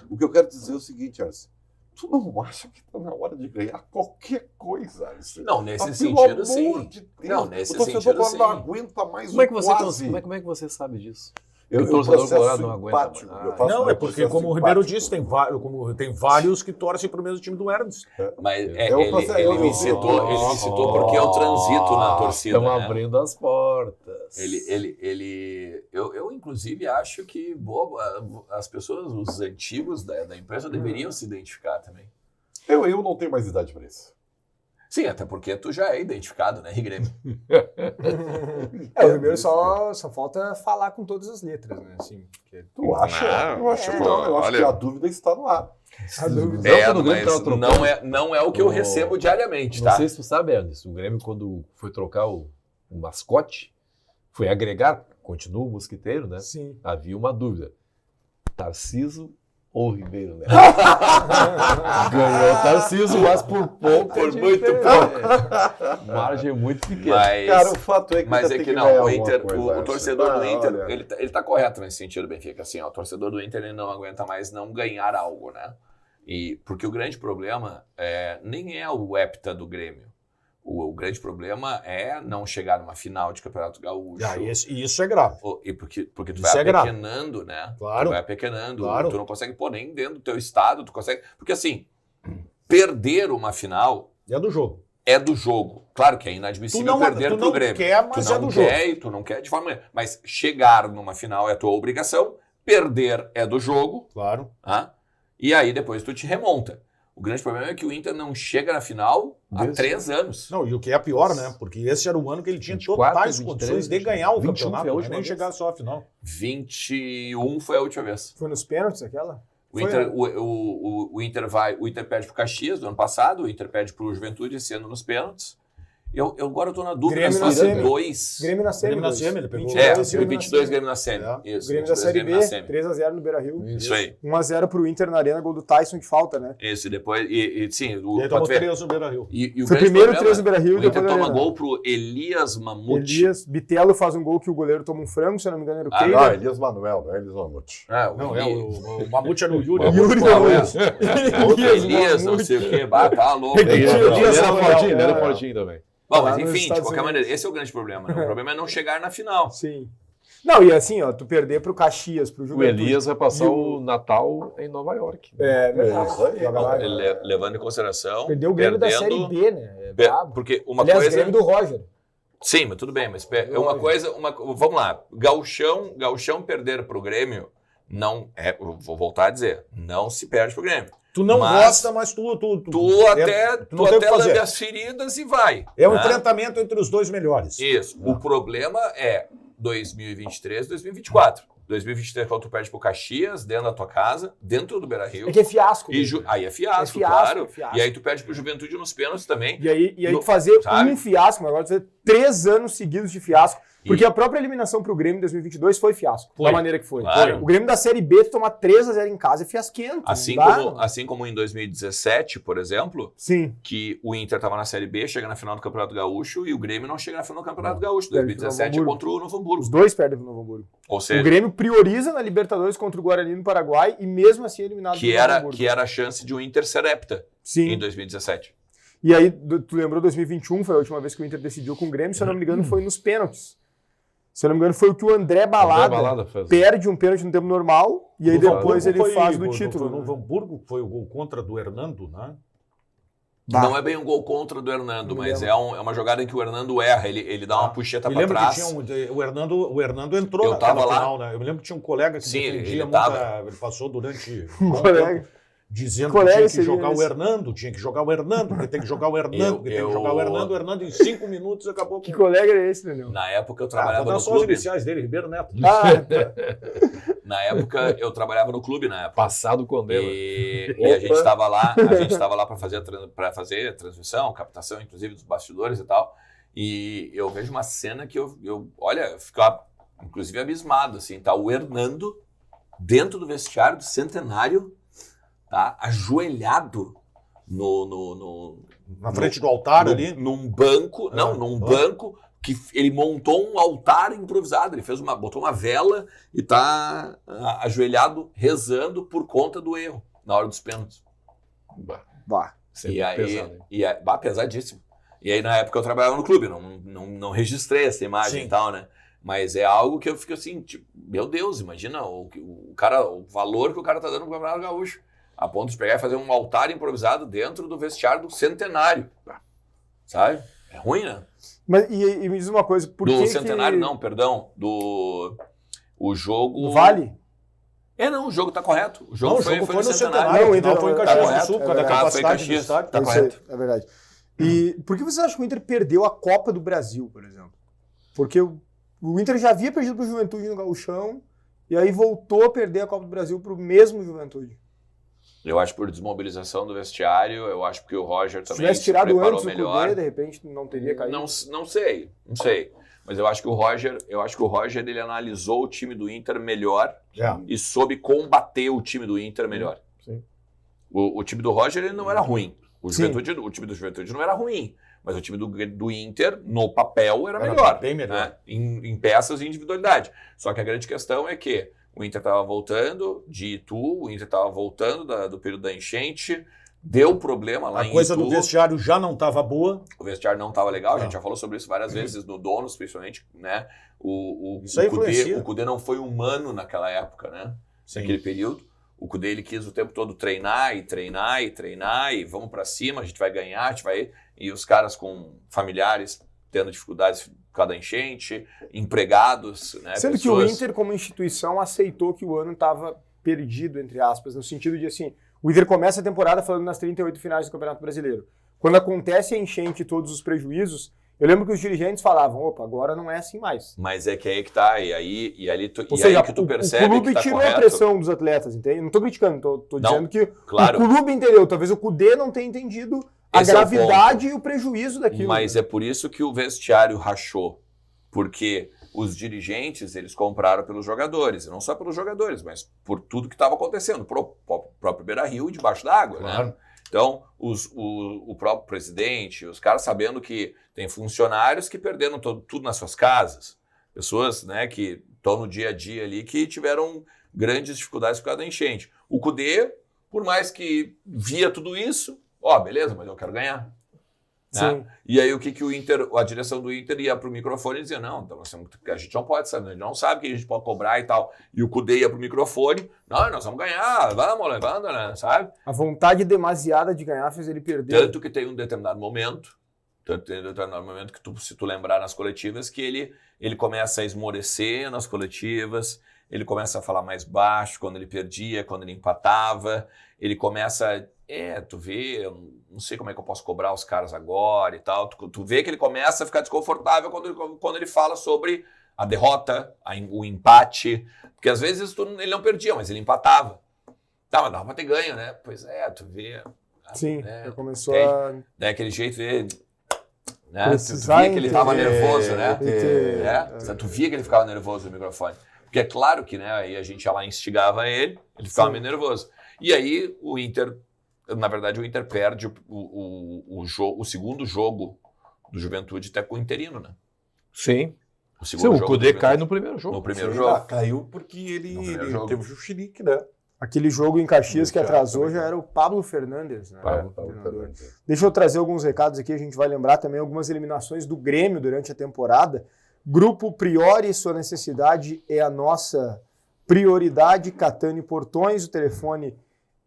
O que eu quero dizer é o seguinte, Arce. Tu não acha que está na hora de ganhar qualquer coisa, Arce? Não, nesse Mas, sentido, pelo amor sim. de Deus, Não, nesse o torcedor sentido, não sim. aguenta mais Como é que o você, quase. como é que você sabe disso? Eu o torcedor processo colorado não aguenta empático, mais. eu faço Não, um é porque, processo como o Ribeiro empático. disse, tem vários que torcem para o mesmo time do Ernst. Mas Eu ele me citou porque eu transito na torcida. Estão né? abrindo as portas. Eu inclusive acho que as pessoas, os antigos da imprensa deveriam se identificar também. Eu não tenho mais idade para isso. Sim, até porque tu já é identificado, né, Grêmio? O Ribeiro só falta falar com todas as letras, né? Assim, porque... Tu acha? Eu acho que não. Eu acho que a dúvida está no ar. A dúvida. Mas não é o que eu recebo diariamente, tá? Não sei se tu sabe, Ernest, o Grêmio, quando foi trocar o mascote, foi agregar, continua o mosquiteiro, né? Sim. Havia uma dúvida. Tarciso ou Ribeiro, né? Ganhou o Tarciso, mas por pouco. Por muito pouco. Margem muito pequena. Cara, o fato é que Mas ainda é tem que ganhar não, o alguma Inter, coisa, o Arce. torcedor do Inter, olha. ele tá correto nesse sentido, Benfica, assim, ó, o torcedor do Inter ele não aguenta mais não ganhar algo, né? Porque o grande problema nem é o hepta do Grêmio. O grande problema é não chegar numa final de Campeonato Gaúcho. E isso é grave. E porque tu Isso vai é grave. apequenando, né? Claro. Tu vai apequenando, Claro. tu não consegue pôr nem dentro do teu estado, tu consegue... Porque assim, perder uma final É do jogo. é do jogo. Claro que é inadmissível perder tu pro não Grêmio. quer, mas tu é não do jogo. quer e tu não quer de forma nenhuma. Mas chegar numa final é a tua obrigação, perder é do jogo, Claro. tá? E aí depois tu te remonta. O grande problema é que o Inter não chega na final há 3 anos. Não, e o que é pior, né? Porque esse era o ano que ele tinha 24, totais 23, condições de ganhar o 21 campeonato, foi a não é última nem vez. chegar só à final. 21 foi a última vez. Foi nos pênaltis aquela? O Foi, Inter, né? o Inter perde pro Caxias do ano passado, o Inter perde pro Juventude esse ano nos pênaltis. Eu agora tô na dúvida, Grêmio se na vai ser semi. 2. Grêmio na semi. Grêmio na dois. semi, ele pegou. 22 Grêmio na semi. Isso, Grêmio da 22 Série Grêmio na B, semi. 3x0 no Beira-Rio. Isso aí. 1x0 pro Inter na Arena, gol do Tyson de falta, né? Isso, e depois. Sim, E aí pode tomou ver. 3 no Beira-Rio. E o Foi grande primeiro problema, 3 no Beira-Rio e o Inter depois na toma Arena. gol pro Elias Mamute. Elias, Bitelo faz um gol que o goleiro toma um frango, se eu não me engano era o Ah, Keira. Não, Elias Manuel, não é Elias Mamute. Não, o Mamute era o Yuri. Yuri Elias, Elias, não sei o quê, tá louco. Ele era Samuel, fortinho, ele é. era fortinho também. Bom, Lá mas nos enfim, de Estados qualquer Unidos. maneira, esse é o grande problema. Né? O problema é não chegar na final. Sim. Não, e assim, ó, tu perder pro Caxias, pro O Juventude. Elias vai passar E o Natal em Nova York. É, verdade. Isso aí. Joga lá. Levando em consideração. Perdeu o Grêmio da Série B, né? É brabo. Porque uma Aliás, coisa. Grêmio do Roger. Sim, mas tudo bem, mas é uma coisa. Vamos lá. Gauchão perder pro Grêmio não é. Eu vou voltar a dizer, não se perde pro Grêmio. Tu não Mas gosta, mas tu não tem o que lambe fazer. as feridas e vai. É um né? enfrentamento entre os dois melhores. Isso. O problema é 2023, 2024. 2023, quando tu perde pro Caxias, dentro da tua casa, dentro do Beira-Rio. É que é fiasco. Aí é fiasco, claro. E aí tu perde pro Juventude nos pênaltis também. E aí tu fazer sabe? um fiasco, agora tu fazer 3 anos seguidos de fiasco. Porque a própria eliminação pro Grêmio em 2022 foi fiasco. Da maneira que foi. Claro. O Grêmio da Série B, tu tomar 3-0 em casa é fiasquento. Assim como em 2017, por exemplo, Sim. que o Inter estava na Série B, chega na final do Campeonato Gaúcho e o Grêmio não chega na final do Campeonato Gaúcho. 2017 é contra o Novo Hamburgo. Os dois perdem pro Novo Hamburgo. Ou seja, o Grêmio prioriza na Libertadores contra o Guarani no Paraguai e mesmo assim é eliminado que era a chance de o Inter ser hepta em 2017. E aí, tu lembrou 2021, foi a última vez que o Inter decidiu com o Grêmio, se eu não me engano foi nos pênaltis. Se eu não me engano, foi o que o André Balada perde um pênalti no tempo normal e aí depois ele faz do título. No Novo Hamburgo foi o gol contra do Hernando, né? Não é bem um gol contra do Hernando, mas é uma jogada em que o Hernando erra, ele dá uma puxeta pra trás. O Hernando entrou naquela final, né? Eu me lembro que tinha um colega que defendia muito, ele passou durante um tempo dizendo que tinha que jogar o Hernando, porque tem que jogar o Hernando, o Hernando em 5 minutos acabou. Que colega era esse, Daniel? Na época eu trabalhava no só clube. as iniciais dele, Ribeiro Neto. Na época eu trabalhava no clube, na época. Passado com E a gente estava lá para fazer transmissão, captação, inclusive dos bastidores e tal. E eu vejo uma cena que eu ficava inclusive abismado, assim, tá o Hernando dentro do vestiário do Centenário, tá, ajoelhado na frente do altar ali, num banco, num banco que ele montou um altar improvisado, ele botou uma vela e tá ajoelhado rezando por conta do erro na hora dos pênaltis. Pesadíssimo. E aí na época eu trabalhava no clube, não registrei essa imagem. Sim. E tal, né? Mas é algo que eu fico assim, tipo, meu Deus, imagina o valor que o cara tá dando pro Campeonato Gaúcho. A ponto de pegar e fazer um altar improvisado dentro do vestiário do Centenário. Sabe? É ruim, né? Mas, e me diz uma coisa, por que Centenário não, perdão. O jogo... Do Vale? O jogo tá correto. O jogo foi no Centenário. Não, então foi em Caxias do Sul, por causa da capacidade do estádio. Tá correto. É verdade. E por que você acha que o Inter perdeu a Copa do Brasil, por exemplo? Porque o Inter já havia perdido pro Juventude no Gauchão e aí voltou a perder a Copa do Brasil pro mesmo Juventude. Eu acho por desmobilização do vestiário, eu acho porque o Roger também se tivesse tirado preparou antes melhor. O Cudê, de repente não teria caído. Não sei. Mas eu acho que o Roger ele analisou o time do Inter melhor e soube combater o time do Inter melhor. Sim. O time do Roger ele não era ruim. O time do Juventude não era ruim. Mas o time do Inter, no papel, era melhor. Bem melhor. Né? Em peças e individualidade. Só que a grande questão é que o Inter estava voltando de Itu, o Inter estava voltando do período da enchente, deu problema lá em Itu. A coisa do vestiário já não estava boa. O vestiário não estava legal, a gente já falou sobre isso várias vezes, no Donos, principalmente, né? O Cudê não foi humano naquela época, né? Sim. Naquele período. O Cudê, ele quis o tempo todo treinar e vamos para cima, a gente vai ganhar, a gente vai... E os caras com familiares tendo dificuldades por causa da enchente, empregados, né? Sendo que o Inter, como instituição, aceitou que o ano estava perdido, entre aspas, no sentido de, assim, o Inter começa a temporada falando nas 38 finais do Campeonato Brasileiro. Quando acontece a enchente e todos os prejuízos, eu lembro que os dirigentes falavam, opa, agora não é assim mais. Mas é que aí que tá, e ali que tu percebe o clube que tá tirou correto. A pressão dos atletas, entende? Não tô criticando, tô dizendo que claro. O clube entendeu, talvez o Cudê não tenha entendido a gravidade e o prejuízo daquilo. Mas é por isso que o vestiário rachou, porque os dirigentes, eles compraram pelos jogadores, e não só pelos jogadores, mas por tudo que estava acontecendo, pro próprio Beira-Rio e debaixo d'água, claro. Né? Então, o próprio presidente, os caras sabendo que tem funcionários que perderam tudo nas suas casas, pessoas, né, que estão no dia a dia ali, que tiveram grandes dificuldades por causa da enchente. O Cudê, por mais que via tudo isso, beleza, mas eu quero ganhar. Né? E aí o que o Inter, a direção do Inter ia pro microfone e dizia, não, então, a gente não pode saber, a gente não sabe que a gente pode cobrar e tal. E o Cudê ia pro microfone, não, nós vamos ganhar, vamos levando, né, sabe? A vontade demasiada de ganhar fez ele perder. Tanto que tem um determinado momento que se tu lembrar nas coletivas, que ele começa a esmorecer nas coletivas, ele começa a falar mais baixo quando ele perdia, quando ele empatava, ele começa... tu vê, eu não sei como é que eu posso cobrar os caras agora e tal. Tu vê que ele começa a ficar desconfortável quando ele fala sobre a derrota, o empate, porque às vezes ele não perdia, mas ele empatava. Tá, mas dava pra ter ganho, né? Pois é, tu vê... Sim, né? já começou a... Daquele jeito, né? Tu Precisar via que ele tava nervoso, né? ter- Tu via que ele ficava nervoso no microfone. Porque é claro que, né, aí a gente ia lá, instigava ele ficava meio nervoso. E aí o Inter, na verdade, o Inter perde o segundo jogo do Juventude até com o interino, né? Sim. O Cudê cai no primeiro jogo. No primeiro Sim, jogo. caiu porque ele jogo. teve o Juchinique, né? Aquele jogo em Caxias que Teatro, atrasou né? já era o Pablo Fernandes, né? Pablo Treinador. Fernandes. Deixa eu trazer alguns recados aqui, a gente vai lembrar também algumas eliminações do Grêmio durante a temporada. Grupo Priori, sua necessidade é a nossa prioridade. Catane e Portões, o telefone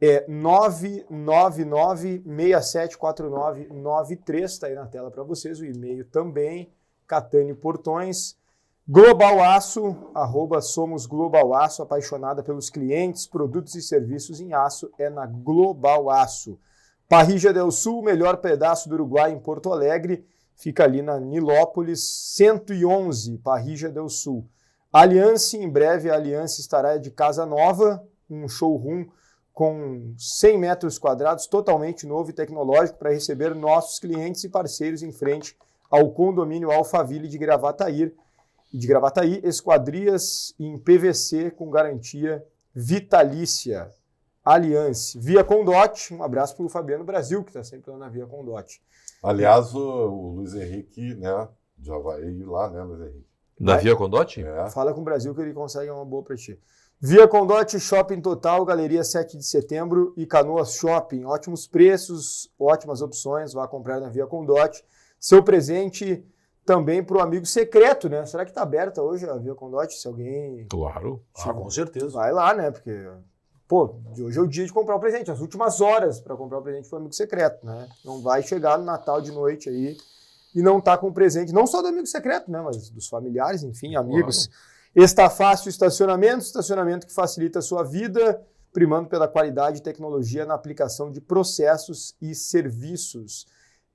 é 999-674993, está aí na tela para vocês, o e-mail também, Catane e Portões. Global Aço, @Somos Global Aço, apaixonada pelos clientes, produtos e serviços em aço, é na Global Aço. Parrilla del Sul, melhor pedaço do Uruguai em Porto Alegre, fica ali na Nilópolis 111, Parrilla del Sul. Aliança, em breve a Aliança estará de casa nova, um showroom com 100 metros quadrados, totalmente novo e tecnológico para receber nossos clientes e parceiros em frente ao condomínio Alphaville de Gravataí, esquadrias em PVC com garantia vitalícia. Aliança. Via Condote, um abraço para o Fabiano Brasil, que está sempre lá na Via Condote. Aliás, o Luiz Henrique, né? Já vai ir lá, né, Luiz Henrique? Na Via Condote? É. Fala com o Brasil que ele consegue uma boa para ti. Via Condote, Shopping Total, Galeria 7 de Setembro e Canoas Shopping. Ótimos preços, ótimas opções, vá comprar na Via Condote. Seu presente também para o amigo secreto, né? Será que está aberta hoje a Via Condote? Se alguém... Claro. Com certeza. Vai lá, né? Porque, pô, hoje é o dia de comprar o presente. As últimas horas para comprar o presente foi o amigo secreto, né? Não vai chegar no Natal de noite aí e não tá com o presente, não só do amigo secreto, né? Mas dos familiares, enfim, amigos. Claro. Está fácil estacionamento que facilita a sua vida, primando pela qualidade e tecnologia na aplicação de processos e serviços.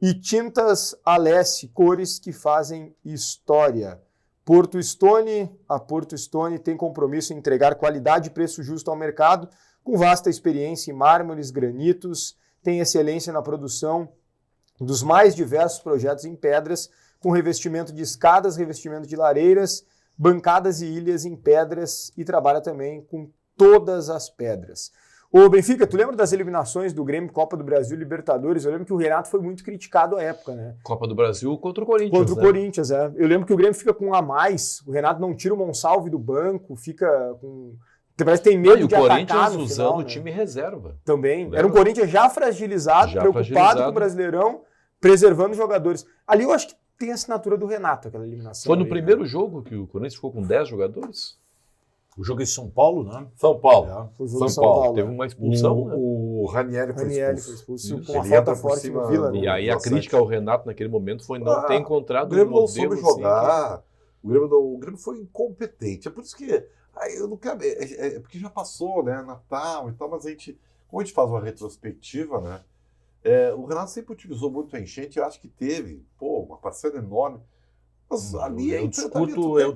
E tintas Alessi, cores que fazem história. Porto Stone, a Porto Stone tem compromisso em entregar qualidade e preço justo ao mercado, com vasta experiência em mármores, granitos, tem excelência na produção dos mais diversos projetos em pedras, com revestimento de escadas, revestimento de lareiras, bancadas e ilhas em pedras e trabalha também com todas as pedras. Ô Benfica, tu lembra das eliminações do Grêmio, Copa do Brasil, Libertadores? Eu lembro que o Renato foi muito criticado à época, né? Copa do Brasil contra o Corinthians. Contra o Corinthians, é. Eu lembro que o Grêmio fica com um a mais, o Renato não tira o Monsalve do banco, fica com... Parece que tem medo de atacar no final. E o Corinthians usando o time reserva. Também. Lembra? Era um Corinthians já fragilizado, preocupado com o Brasileirão, preservando jogadores. Ali eu acho que tem a assinatura do Renato, aquela eliminação. Foi no primeiro jogo que o Corinthians ficou com 10 jogadores? O jogo em São Paulo, né? São Paulo. Foi o jogo em São Paulo. Teve uma expulsão, né? O Ranieri foi expulso com uma falta forte no Vila. E aí a crítica ao Renato naquele momento foi não ter encontrado o Grêmio um modelo não soube jogar. Assim, o Grêmio foi incompetente. É por isso que eu não quero... É porque já passou, né? Natal e tal, mas como a gente faz uma retrospectiva, né? O Renato sempre utilizou muito a enchente, eu acho que teve, uma parcela enorme. Mas ali eu discuto o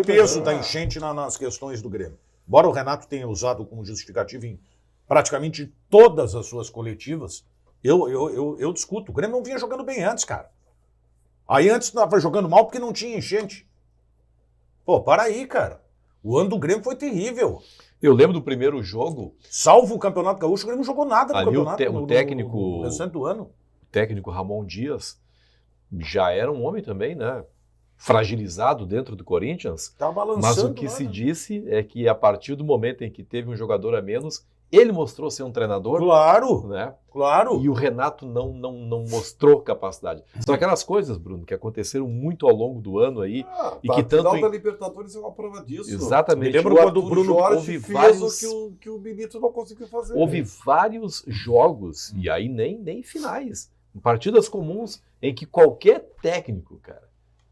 peso da enchente nas questões do Grêmio. Embora o Renato tenha usado como justificativa em praticamente todas as suas coletivas, eu discuto. O Grêmio não vinha jogando bem antes, cara. Aí antes estava jogando mal porque não tinha enchente. Pô, para aí, cara. O ano do Grêmio foi terrível. Eu lembro do primeiro jogo. Salvo o Campeonato Gaúcho, o Grêmio não jogou nada no ali campeonato. O técnico. No restante do ano. O técnico Ramon Dias já era um homem também, né? Fragilizado dentro do Corinthians. Tá balançando, mas o que se disse é que a partir do momento em que teve um jogador a menos, ele mostrou ser um treinador. Claro, né? Claro. E o Renato não mostrou capacidade. São aquelas coisas, Bruno, que aconteceram muito ao longo do ano aí. E que tanto final da Libertadores é uma prova disso. Exatamente. Me lembro quando o Bruno Jorge fez o que o Benito não conseguiu fazer. Houve vários jogos, e aí nem finais, partidas comuns, em que qualquer técnico, cara,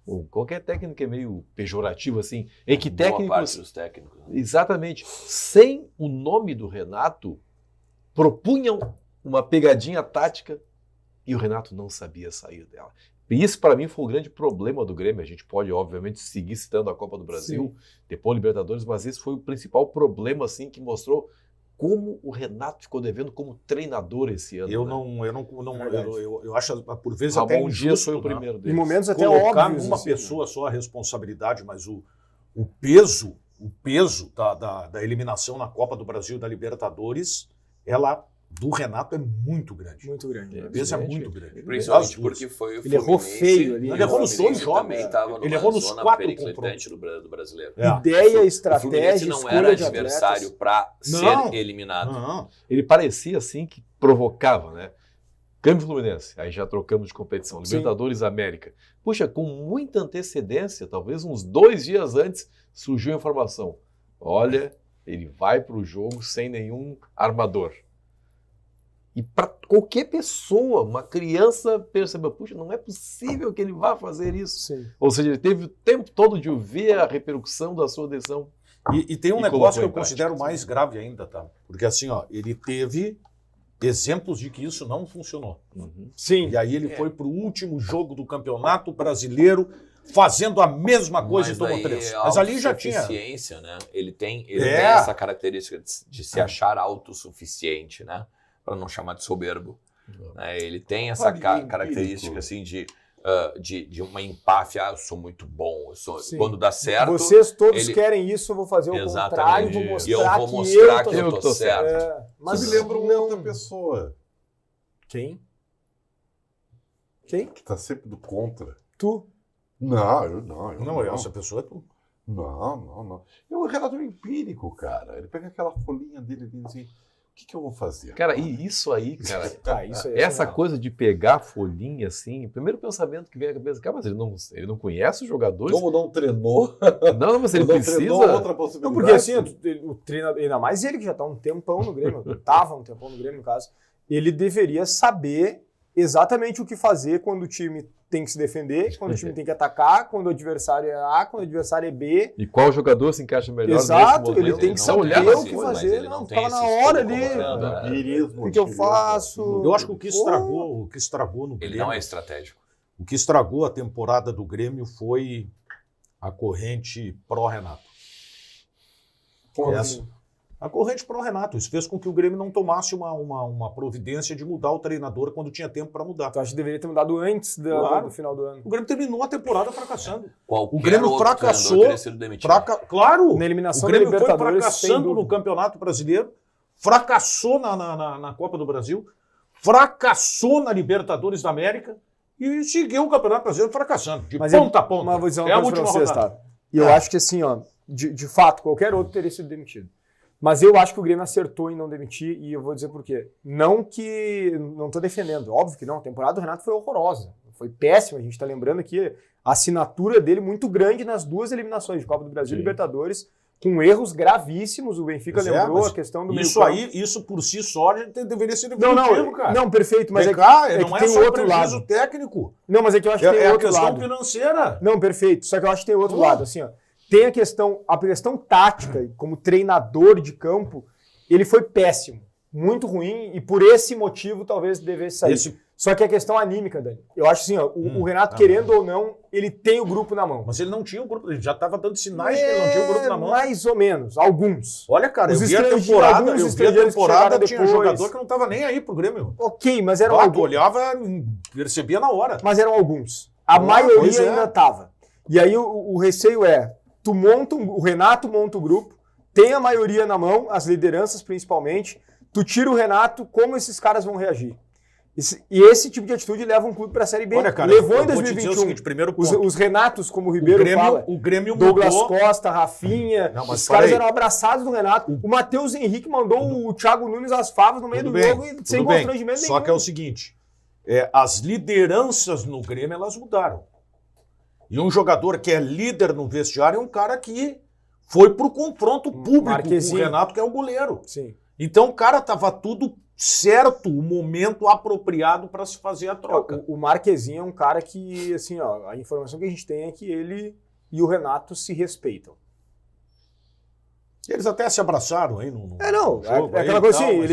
ou qualquer técnico é meio pejorativo assim, em que técnicos... Boa parte dos técnicos. Exatamente. Sem o nome do Renato, propunham uma pegadinha tática e o Renato não sabia sair dela. E isso, para mim, foi o grande problema do Grêmio. A gente pode, obviamente, seguir citando a Copa do Brasil, depois Libertadores, mas esse foi o principal problema, assim, que mostrou como o Renato ficou devendo como treinador esse ano. Eu acho, por vezes, Ramon até injusto, Dias foi o primeiro deles. Em momentos até colocar óbvios. numa assim, pessoa só a responsabilidade, mas o peso da eliminação na Copa do Brasil e da Libertadores, do Renato é muito grande. Muito grande. O peso é muito grande. Principalmente porque foi o Ele errou Fluminense, feio ali. Ele errou nos dois jogos. Também estava Ele errou nos 4 periclitante do brasileiro. Ideia, O estratégia, Fluminense não escolha era de adversário atletas. para Não. ser eliminado. Não. Ele parecia, assim, que provocava, né? Câmbio Fluminense, aí já trocamos de competição. Sim. Libertadores América. Puxa, com muita antecedência, talvez uns 2 dias antes, surgiu a informação. Olha, ele vai para o jogo sem nenhum armador. E para qualquer pessoa, uma criança percebeu, puxa, não é possível que ele vá fazer isso. Sim. Ou seja, ele teve o tempo todo de ver a repercussão da sua decisão. E tem um E negócio que colocou eu em considero prática. mais grave ainda, tá? Porque assim, ele teve exemplos de que isso não funcionou. Sim. E aí ele foi pro último jogo do Campeonato Brasileiro fazendo a mesma coisa e tomou 3. Mas ali já tinha... Autossuficiência, né? Ele tem essa característica de se achar autossuficiente, né? Para não chamar de soberbo. Né? Ele tem essa característica assim de uma empáfia. Eu sou muito bom. Quando dá certo... Vocês todos querem isso, eu vou fazer o contrário, Exatamente. vou mostrar, E eu vou que mostrar que eu eu tô certo. Mas Você me lembra uma outra pessoa Quem? que tá sempre do contra. Tu? Não, eu não. Não, essa pessoa é tu. Não. O Renato é empírico, cara. Ele pega aquela folhinha dele e diz assim, o que eu vou fazer? Cara, e isso aí, cara, Isso aí, essa coisa de pegar a folhinha assim, o primeiro pensamento que vem à cabeça, cara, mas ele não conhece os jogadores? Como não treinou? Não, mas ele não precisa... treinou outra possibilidade. Não, porque assim, o treinador, ainda mais ele que já tá um tempão no Grêmio, estava um tempão no Grêmio, no caso, ele deveria saber exatamente o que fazer quando o time tem que se defender, quando o time tem que atacar, quando o adversário é A, quando o adversário é B. E qual jogador se encaixa melhor Exato, nesse ele momento? tem que Não saber olhava o assim, que mas fazer. ele não Não, tem tava esse na hora estudo ali. colocando, O que eu faço? Eu acho que o que estragou no Ele Grêmio... não é estratégico. O que estragou a temporada do Grêmio foi a corrente pró-Renato. A corrente pró-Renato. Isso fez com que o Grêmio não tomasse uma providência de mudar o treinador quando tinha tempo para mudar. Tu acha que deveria ter mudado antes Claro. do final do ano? O Grêmio terminou a temporada fracassando. Qualquer O Grêmio outro fracassou. treinador teria sido demitido. Claro! Na eliminação O Grêmio da foi Libertadores, sem fracassando dúvida. no Campeonato Brasileiro, fracassou na Copa do Brasil, fracassou na Libertadores da América e seguiu o Campeonato Brasileiro fracassando, de ponta a ponta. Mas vou dizer uma É a coisa pra última vocês, rodada. tá? E eu acho que assim, ó, de fato, qualquer outro teria sido demitido. Mas eu acho que o Grêmio acertou em não demitir e eu vou dizer por quê. Não tô defendendo, óbvio que não. A temporada do Renato foi horrorosa, foi péssima. A gente tá lembrando aqui a assinatura dele muito grande nas 2 eliminações de Copa do Brasil e Libertadores, com erros gravíssimos. O Benfica lembrou a questão do Isso por si só deveria ser cara. Não, perfeito, mas não que é tem só outro prejuízo lado. técnico. Não, mas é que eu acho que tem É a outro questão lado. financeira. Não, perfeito. Só que eu acho que tem outro lado, assim, ó. Tem a questão tática, como treinador de campo, ele foi péssimo, muito ruim, e por esse motivo talvez devesse sair. Só que a questão anímica, Dani, eu acho assim, ó, o Renato, querendo ou não, ele tem o grupo na mão. Mas ele não tinha o grupo, ele já estava dando sinais que ele não tinha o grupo na mão. Mais ou menos, alguns. Olha, cara, Os eu vi a estrangeiros temporada, que tinha chegaram jogador que não estava nem aí pro Grêmio. Ok, mas eram Tu alguns. olhava, percebia na hora. Mas eram alguns. A Pois maioria é. ainda estava. E aí o receio é, o Renato monta o grupo, tem a maioria na mão, as lideranças principalmente, tu tira o Renato, como esses caras vão reagir? E esse tipo de atitude leva um clube para a Série B. Olha, cara, levou eu em vou te dizer 2021. o seguinte, primeiro ponto. Os Renatos, como o Ribeiro fala, O Grêmio Douglas mudou. Costa, Rafinha, Não, mas os caras peraí. eram abraçados do Renato. O Matheus Henrique mandou o Thiago Nunes às favas no meio do jogo e sem constrangimento nenhum. Só que é o seguinte, as lideranças no Grêmio, elas mudaram. E um jogador que é líder no vestiário é um cara que foi pro confronto público Marquezinho. com o Renato, que é o goleiro. Sim. Então, cara, tava tudo certo, o momento apropriado para se fazer a troca. O Marquezinho é um cara que, assim, ó, a informação que a gente tem é que ele e o Renato se respeitam. Eles até se abraçaram aí no Não, jogo é aí aquela e coisa tal, assim, mas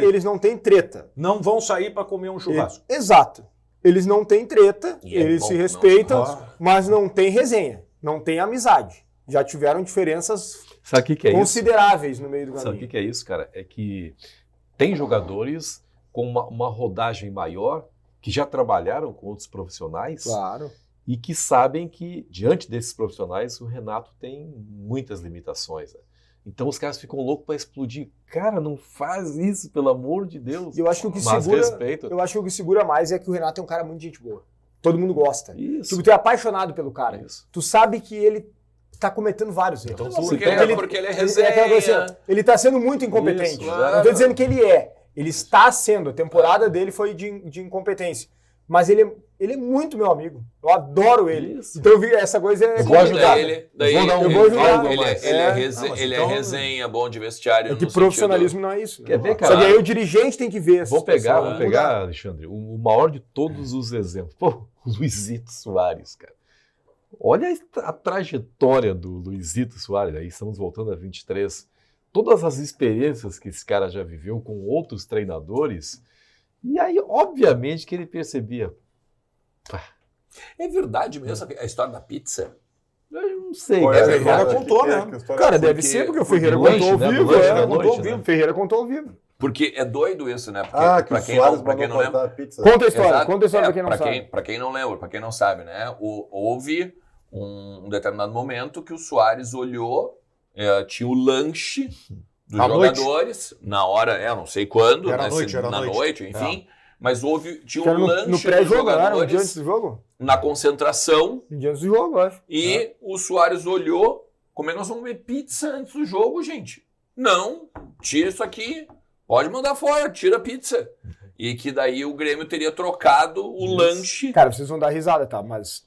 eles não têm treta. Não vão sair para comer um churrasco. Exato. eles não têm treta, E é eles bom se que não- respeitam, mas não tem resenha, não tem amizade. Já tiveram diferenças Sabe o que é isso? consideráveis no meio do Sabe caminho. o que é isso, cara? É que tem jogadores com uma rodagem maior que já trabalharam com outros profissionais Claro. e que sabem que, diante desses profissionais, o Renato tem muitas limitações. Né? Então os caras ficam loucos para explodir. Cara, não faz isso, pelo amor de Deus. E eu acho que o que Mas segura, respeito. eu acho que o que segura mais é que o Renato é um cara muito gente boa. Todo mundo gosta. Isso. Tu é apaixonado pelo cara. Isso. Tu sabe que ele tá cometendo vários erros. Então, Não, porque, Ele- porque ele é É aquela coisa resenha. assim, ele tá sendo muito incompetente. Isso, Não tô dizendo que ele é. Ele está sendo. A temporada dele foi de incompetência. Mas ele é muito meu amigo. Eu adoro ele. Isso. Então eu vi essa coisa. Eu vou ajudar. Daí Vou dar um eu vou ajudar. algo a ele, mais. ele é, É. rese- Não, mas ele então- é resenha, bom de vestiário. É que no profissionalismo não é isso. né? Quer ver, Só cara? que aí o dirigente tem que ver. essa Vamos pegar, situação. vamos pegar, Alexandre, o maior de todos os exemplos. Pô, o Luizito Soares, cara. Olha a trajetória do Luizito Soares, aí estamos voltando a 23. Todas as experiências que esse cara já viveu com outros treinadores, e aí, obviamente, que ele percebia. É verdade mesmo a história da pizza? Eu não sei, Pô, cara. é, Ferreira cara, contou, que né? que história Cara, é deve Porque- ser, porque o Ferreira do lanche, contou ao né? Do vivo. lanche é. da Contou noite, ao vivo. né? Ferreira contou ao vivo. Porque é doido isso, né? Porque, Ah, que pra o quem Soares não, pra quem mandou não lembra. cortar a pizza. Conta a história, Exato. conta a história pra quem não pra sabe. Pra quem não lembra, pra quem não sabe, né? Houve um determinado momento que o Soares olhou, tinha o lanche dos À noite. jogadores, na hora, não sei quando, Era né, noite, era na noite. noite, enfim. Mas tinha Que era um no lanche dos pré-jogo, não era? Um dia antes jogadores do jogo? na concentração Um dia antes do jogo, eu acho. e o Soares olhou, como é que nós vamos comer pizza antes do jogo, gente? Não, tira isso aqui, pode mandar fora, tira a pizza. E que daí o Grêmio teria trocado o lanche. Cara, vocês vão dar risada, tá? Mas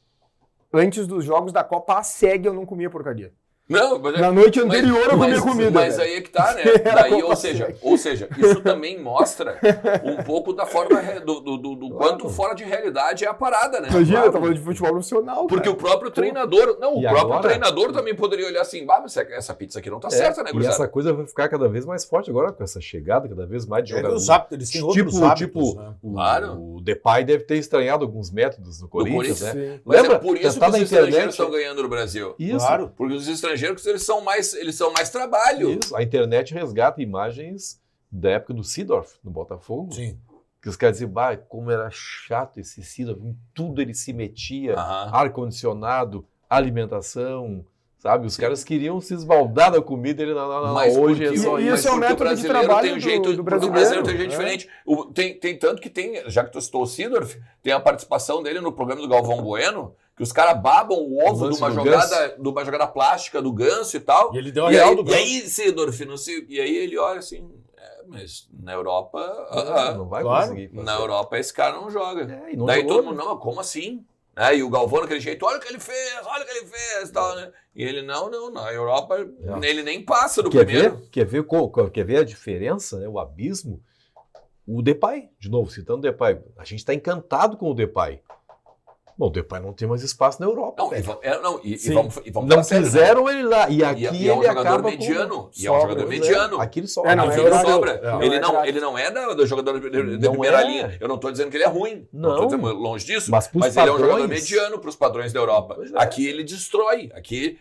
antes dos jogos da Copa, a SEG eu não comia porcaria. Não, mas, Na noite anterior eu comia comida. Mas velho. aí é que tá, né? Era Daí, Copa ou seja, isso também mostra um pouco da forma do quanto fora de realidade é a parada, né? Imagina, Claro. eu tava falando de futebol profissional, Porque cara. o próprio treinador, E o próprio agora? treinador também poderia olhar assim, mas essa pizza aqui não tá certa, né, E gurizada? essa coisa vai ficar cada vez mais forte agora, com essa chegada cada vez mais de jogadores. Eles têm outros hábitos, né? Claro. O Depay deve ter estranhado alguns métodos no Corinthians, Corinthians, né? Sim. Mas Lembra? é por isso que Tá os na estrangeiros internet. estão ganhando no Brasil. Isso. Claro. Porque os estrangeiros, eles são mais trabalho. Isso. A internet resgata imagens da época do Seedorf, no Botafogo. Sim. Que os caras diziam, bah, como era chato esse Seedorf, em tudo ele se metia, Aham. ar-condicionado, alimentação, sabe? Os caras queriam se esbaldar da comida, ele não, Mas hoje é porque- só E isso. esse é o porque método de brasileiro trabalho tem um jeito, do porque o brasileiro, brasileiro tem um jeito né? diferente. Tem tanto que tem, já que tu citou o Seedorf, tem a participação dele no programa do Galvão Bueno, que os caras babam o ovo lance de uma do jogada plástica do Ganso e tal. E ele deu a E real aí, do e Ganso. aí, Seedorf, não sei, e aí ele olha assim, mas na Europa, Não vai Claro. conseguir fazer. na Europa esse cara não joga. É, e não Daí jogou, todo né? mundo, não, como assim? E o Galvão daquele jeito, olha o que ele fez, tal, né? E ele, não, na Europa ele nem passa do primeiro. Quer ver a diferença, né, o abismo? O Depay, de novo, citando o Depay. A gente está encantado com o Depay. Bom, o Depay não tem mais espaço na Europa. Não, velho. e Sim. vamos Não falar sério, né? quiseram ele lá. E aqui E é um ele jogador acaba mediano. com... E é um jogador Pois mediano. Aqui ele sobra. É, não, Aqui é ele verdade. sobra. É. Ele não é do jogador de Não primeira é. linha. Eu não estou dizendo que ele é ruim. Não Não. estou dizendo longe disso. Mas pros Mas ele é um jogador padrões- mediano para os padrões da Europa. Pois é. Aqui ele destrói. Aqui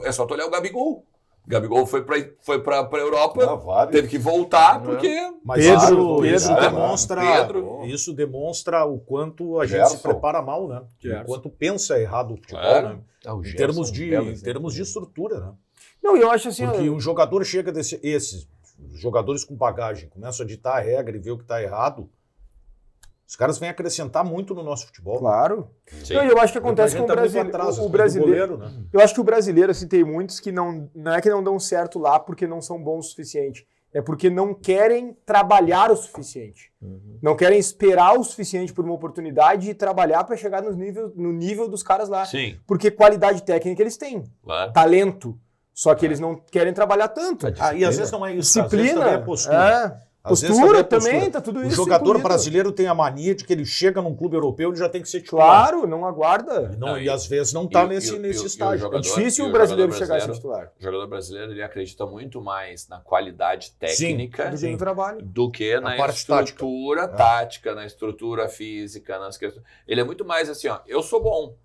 é só tu olhar o Gabigol. O Gabigol foi para a Europa, Ah, vários. teve que voltar porque... Mas Pedro, isso Pedro, demonstra, Pedro. isso demonstra o quanto a gente Gerson. se prepara mal, né? Gerson. O quanto pensa errado o futebol, Claro. né? Ah, o Em Gerson, termos, um de, belo em exemplo. termos de estrutura, né? Não, e eu acho assim... Porque um jogador chega esses jogadores com bagagem, começam a ditar a regra e ver o que está errado, os caras vêm acrescentar muito no nosso futebol. Claro. Sim. Não, e eu acho que acontece Depois com o a gente tá brasileiro. muito atrás, O do brasileiro. goleiro, né? Eu acho que o brasileiro, assim, tem muitos que não é que não dão certo lá porque não são bons o suficiente. É porque não querem trabalhar o suficiente. Não querem esperar o suficiente por uma oportunidade e trabalhar para chegar no nível dos caras lá. Sim, Porque qualidade técnica eles têm. claro. Talento. Só que eles não querem trabalhar tanto. A Ah, e às vezes não é isso. Às vezes Disciplina. também é postura. Às vezes Postura também também, tá tudo O isso. jogador incluído. brasileiro tem a mania de que ele chega num clube europeu, ele já tem que ser titular. Claro, não aguarda. E às vezes não está nesse estágio. jogador- É difícil e o o brasileiro jogador chegar a ser brasileiro- titular. O jogador brasileiro ele acredita muito mais na qualidade técnica Do que no trabalho. do que na parte estrutura tática, na estrutura física, nas questões. Ele é muito mais assim, ó, eu sou bom,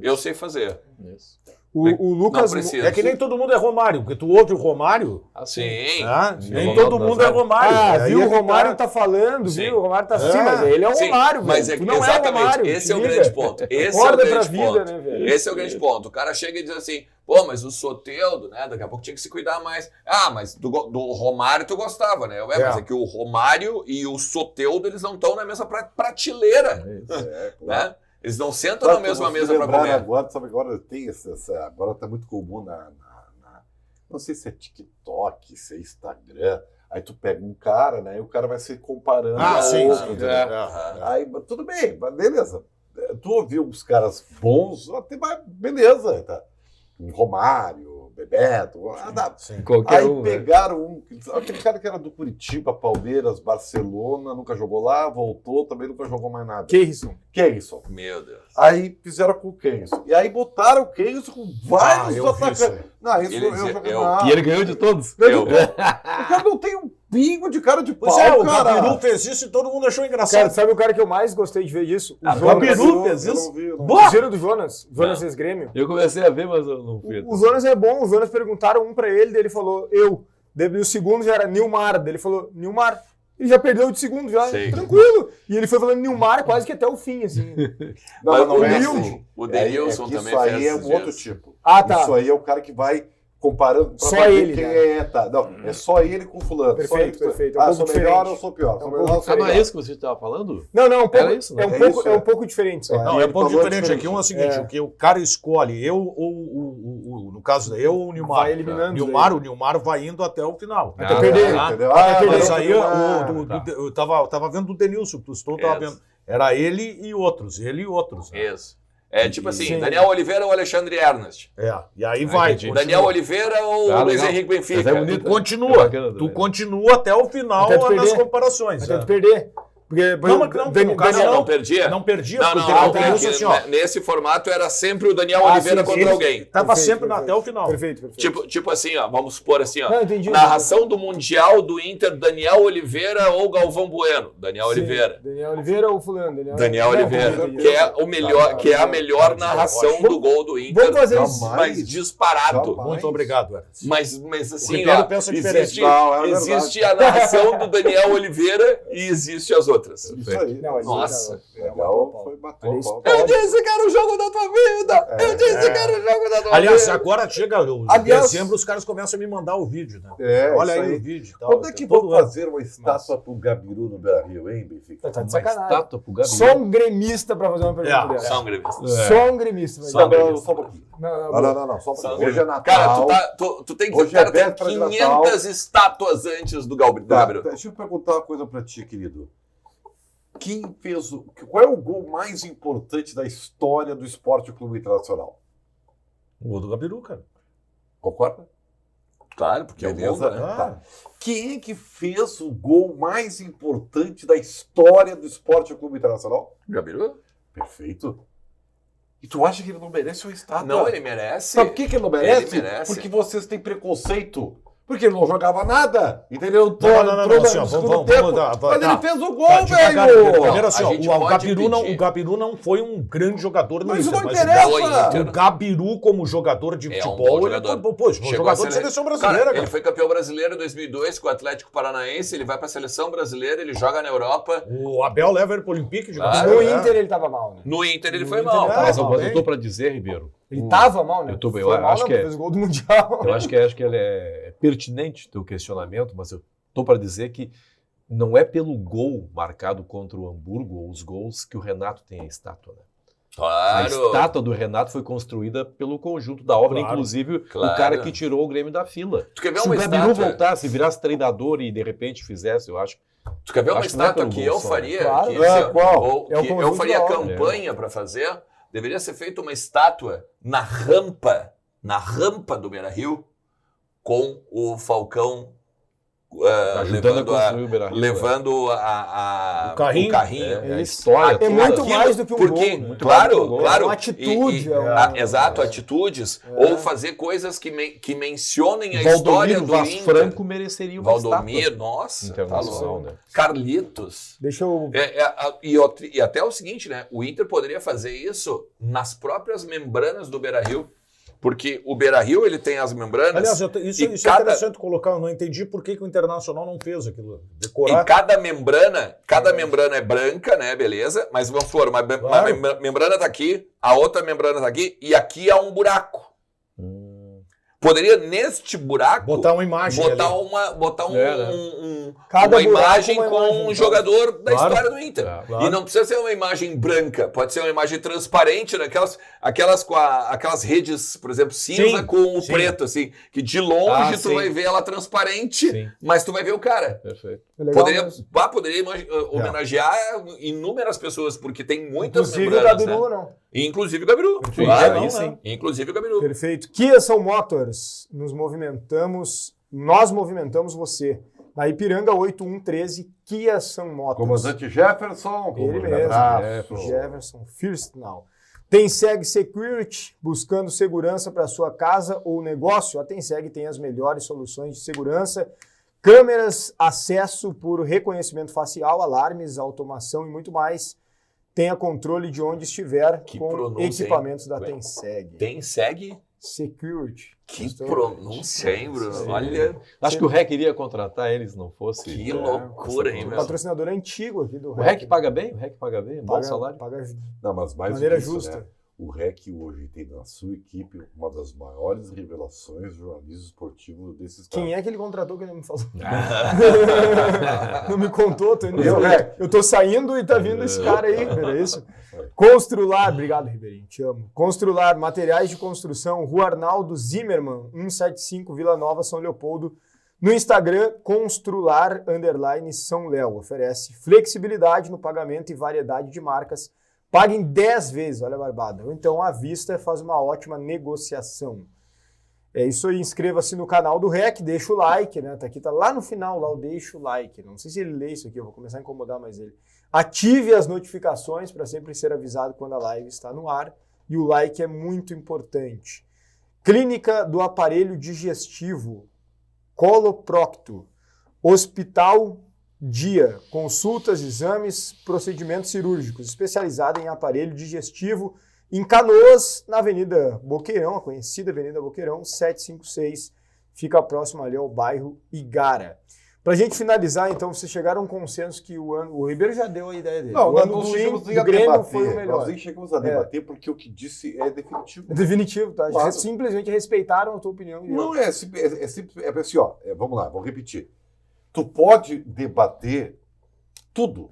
eu sei fazer. Isso. O Lucas... Não precisa. É que nem todo mundo é Romário, porque tu ouve o Romário, Sim. né? Sim. Nem Ronaldo todo mundo é Nazário. Romário. Viu? Aí O que Romário tá falando, Sim. viu? O Romário tá assim, É. mas ele é o Sim, Romário, mas velho. é Tu não é o exatamente, Romário. esse te é o liga. grande ponto. Esse é o Acorda pra grande vida, ponto. né, velho? Esse é o grande ponto. O cara chega e diz assim, pô, mas o Soteldo, né, daqui a pouco tinha que se cuidar mais. Ah, mas do Romário tu gostava, né? Mas é que o Romário e o Soteldo, eles não estão na mesma prateleira, né? Eles não sentam na mesma mesa para comer. Agora, sabe, agora tem agora tá muito comum não sei se é TikTok, se é Instagram. Aí tu pega um cara, né? E o cara vai se comparando Ah, a sim, outro, sim. né? Aí, tudo bem, mas beleza. Tu ouviu uns caras bons, até beleza, tá? Um Romário, Bebeto, Qualquer aí um, né? pegaram aquele cara que era do Curitiba, Palmeiras, Barcelona, nunca jogou lá, voltou, também nunca jogou mais nada. Keirson. Keirson. Meu Deus. Aí fizeram com o Keirson. E aí botaram o Keirson com vários eu vi atacantes. isso aí. Não, isso Ele dizia, E ele ganhou de todos. Eu- O cara não tem um pingo de cara de pau, Pois é, o cara. Gabiru fez isso e todo mundo achou Cara, engraçado. sabe o cara que eu mais gostei de ver disso? O Ah, Jonas. Gabiru fez Eu isso? não vi, eu não vi. Boa! Vocês viram do Jonas? Jonas ex-grêmio. Eu comecei a ver, mas eu não fui. O Jonas é bom. O Jonas perguntaram um pra ele, daí ele falou, eu. Daí o segundo já era Nilmar. Daí ele falou, Nilmar. Ele já perdeu de segundo, já. Sei. Tranquilo. E ele foi falando Nilmar quase que até o fim, assim. Não, Mas não o é Denilson- assim. o Denilson que também isso aí fez é esses um outro dias. tipo. Ah, tá. Isso aí é o cara que vai comparando pra Só ver ele, quem né? é, tá. Não, é só ele com fulano. Perfeito, só ele, perfeito. É um Ah, pouco sou melhor diferente. ou sou pior? É Sou um melhor pouco ou sou Ah, não pior? é isso que você estava falando? Não, um pouco, Era isso, né? é um pouco diferente só. Não, é um pouco falou diferente aqui. Um é o seguinte, É. o que o cara escolhe, no caso, eu ou o Nilmar. Vai eliminando. O Nilmar vai indo até o final. Até perder. Ah, Entendeu? mas Ah, aí eu tava vendo do Denilson, que tu estou, tava vendo. Era ele e outros, né? Isso. É tipo assim, Sim. Daniel Oliveira ou Alexandre Ernest? E aí vai. entendi. Daniel Oliveira ou Ah, Luiz legal. Henrique Mas Benfica? é bonito. Tu continua. É bacana Tu também. continua até o final Até tu nas perder. comparações. Até tu perder. Porque, Não, mas não, Dani- o cara Daniel- Não perdia? Não perdia, Não, porque não, o Denilson, assim, ó, nesse formato era sempre o Daniel Ah, Oliveira sim, contra ele- alguém. tava Perfeito, sempre perfeito. até o final. Perfeito. Tipo assim, ó, vamos supor assim, ó. Não, entendi. Narração do Mundial do Inter, Daniel Oliveira ou Galvão Bueno? Daniel Sim, Oliveira. Daniel Oliveira ou fulano? Daniel Não, Oliveira, entendi. que é o melhor, que é a melhor narração do gol do Inter. Vamos fazer isso. Jamais. Mas disparado. Jamais. Muito obrigado, Ernest. Mas assim, Ribeiro ó, pensa diferente. existe, Não, é verdade. existe a narração do Daniel Oliveira e existe as outras. Isso aí. Não, mas Nossa. Legal, foi bater Ali o pau. Eu disse que era o jogo da tua vida! Eu disse que era o jogo da tua Aliás, vida! agora chega o Aliás- dezembro, os caras começam a me mandar o vídeo, né? isso Olha aí o vídeo e tal. Quando é que Todo vão ano. fazer uma estátua pro Gabiru no Beira-Rio, hein, Benfica? Tá de Uma sacanagem. estátua pro Gabriel. Só um gremista pra fazer uma pergunta É, dessa. Só um gremista. Só um gremista. vai Só um dizer. gremista. Só um pouquinho. Não. Só um Só um pouquinho. Hoje é Natal. Cara, tu tem que Hoje é tem véspera de 500 estátuas antes do Gabriel. Deixa eu perguntar uma coisa pra ti, querido. Qual é o gol mais importante da história do Esporte Clube Internacional? O gol do Gabiru, cara. Concorda? Claro, porque é o Beleza? mundo, né? Tá. Quem é que fez o gol mais importante da história do Esporte Clube Internacional? Gabiru? Perfeito. E tu acha que ele não merece uma estátua? Não, ele merece. Sabe por que ele não merece? Ele merece. Porque vocês têm preconceito. Porque ele não jogava nada. Entendeu? Não, entrou assim, ó, no segundo vamos tempo, dar- mas tá. ele fez o gol, Tá, devagar, velho! primeiro assim, A ó, gente o pode pedir. Gabiru não foi um grande jogador no Mas Inter, não mas interessa! o Gabiru como jogador de É um futebol, bom ele jogador. foi Chegou jogador a de sele- seleção brasileira, cara. Ele foi campeão brasileiro em 2002 com o Atlético Paranaense, ele vai pra seleção brasileira, ele joga na Europa. O Abel leva ele pro Olympique de Claro. No Marseille, Inter ele tava mal, né? No Inter ele No foi Inter mal. ele Mas tava eu mal, tô pra dizer, Ribeiro. Ele tava mal, né? Eu tô bem, Foi eu mal, acho não, que é. fez o gol do Mundial. Eu acho que ele é pertinente o teu questionamento, mas eu tô para dizer que não é pelo gol marcado contra o Hamburgo ou os gols que o Renato tem a estátua, né? A Claro. estátua do Renato foi construída pelo conjunto da obra, Claro. inclusive Claro. o cara que tirou o Grêmio da fila. Tu quer ver Se uma o Gabiru estátua? voltasse, virasse treinador e de repente fizesse, eu acho. Tu quer ver uma Acho que não é estátua pelo que gol eu só, faria? Claro. Que, É, qual? ou É o que eu conjunto faria da obra. campanha pra fazer? Deveria ser feita uma estátua na rampa do Beira-Rio com o Falcão Ajudando a construir o Beira-Rio, levando o carrinho. a história. É muito Aquilo, mais do que um porque, gol, né? claro. É uma atitude. Exato, atitudes. Ou fazer coisas que mencionem a história do Vaz Inter. Franco mereceria uma Valdomiro, nossa, internacional, tá né? Carlitos. Deixa eu... E até o seguinte, né? O Inter poderia fazer isso nas próprias membranas do Beira-Rio. Porque o Beira-Rio, ele tem as membranas... Aliás, isso é interessante colocar. Eu não entendi por que o Internacional não fez aquilo. Decorar. E cada membrana é branca, né? Beleza? Mas vamos supor, uma membrana tá aqui, a outra membrana tá aqui, e aqui há um buraco. Poderia, neste buraco, botar uma imagem uma imagem com um jogador da Claro. história do Inter. Claro. E não precisa ser uma imagem branca, pode ser uma imagem transparente, né? Aquelas redes, por exemplo, cinza Sim, com o sim. preto, assim, que de longe tu sim. vai ver ela transparente, Sim. mas tu vai ver o cara. Perfeito. É legal Poderia mesmo. homenagear inúmeras pessoas, porque tem muitas Inclusive o membranas, Gabiru, né? não. Inclusive o Gabiru. Sim, Claro, aí sim. inclusive o Gabiru. Perfeito. Kia São Motors, nós movimentamos você. Na Ipiranga 8113, Kia São Motors. Comandante Jefferson. Ele grande mesmo, abraço. Jefferson First Now. Tenseg Security, buscando segurança para sua casa ou negócio. A Tenseg tem as melhores soluções de segurança, câmeras, acesso por reconhecimento facial, alarmes, automação e muito mais. Tenha controle de onde estiver Que com pronúncia, equipamentos da hein? Tenseg. Tenseg? Security. Que Estou- pronúncia, hein, Bruno? Olha, Acho que o REC iria contratar eles se não fosse. que loucura, hein, meu? Patrocinador antigo aqui do O REC paga bem? O REC paga bem? Bom salário? Paga Não, mas mais maneira do que isso, justa. né? O REC hoje tem na sua equipe uma das maiores revelações do jornalismo esportivo desse estado. Quem é que ele contratou que ele não me falou? Não me contou, tô indo. Eu, Eu tô saindo e tá vindo esse cara aí, é isso? Constrular, obrigado, Ribeirinho, te amo. Constrular, materiais de construção, Rua Arnaldo Zimmermann, 175, Vila Nova, São Leopoldo. No Instagram, Constrular_São Léo. Oferece flexibilidade no pagamento e variedade de marcas. Pague em 10 vezes, olha a barbada. Ou então, à vista, faz uma ótima negociação. É isso aí, inscreva-se no canal do REC, deixa o like, né? Tá aqui, tá lá no final, lá o deixa o like. Não sei se ele lê isso aqui, eu vou começar a incomodar mais ele. Ative as notificações para sempre ser avisado quando a live está no ar. E o like é muito importante. Clínica do Aparelho Digestivo, Coloprocto, Hospital Dia, consultas, exames, procedimentos cirúrgicos, especializada em aparelho digestivo, em Canoas, na Avenida Boqueirão, a conhecida Avenida Boqueirão, 756, fica próximo ali ao bairro Igara. Pra gente finalizar, então, vocês chegaram a um consenso que o Ribeiro já deu a ideia dele. Não, o nós ano não do chegamos nem a Grêmio debater. foi o melhor. Nós nem chegamos a debater porque o que disse é definitivo. É definitivo, tá? Claro. Simplesmente respeitaram a tua opinião. Não, é simples, é assim, ó, vamos lá, vou repetir. Tu pode debater tudo,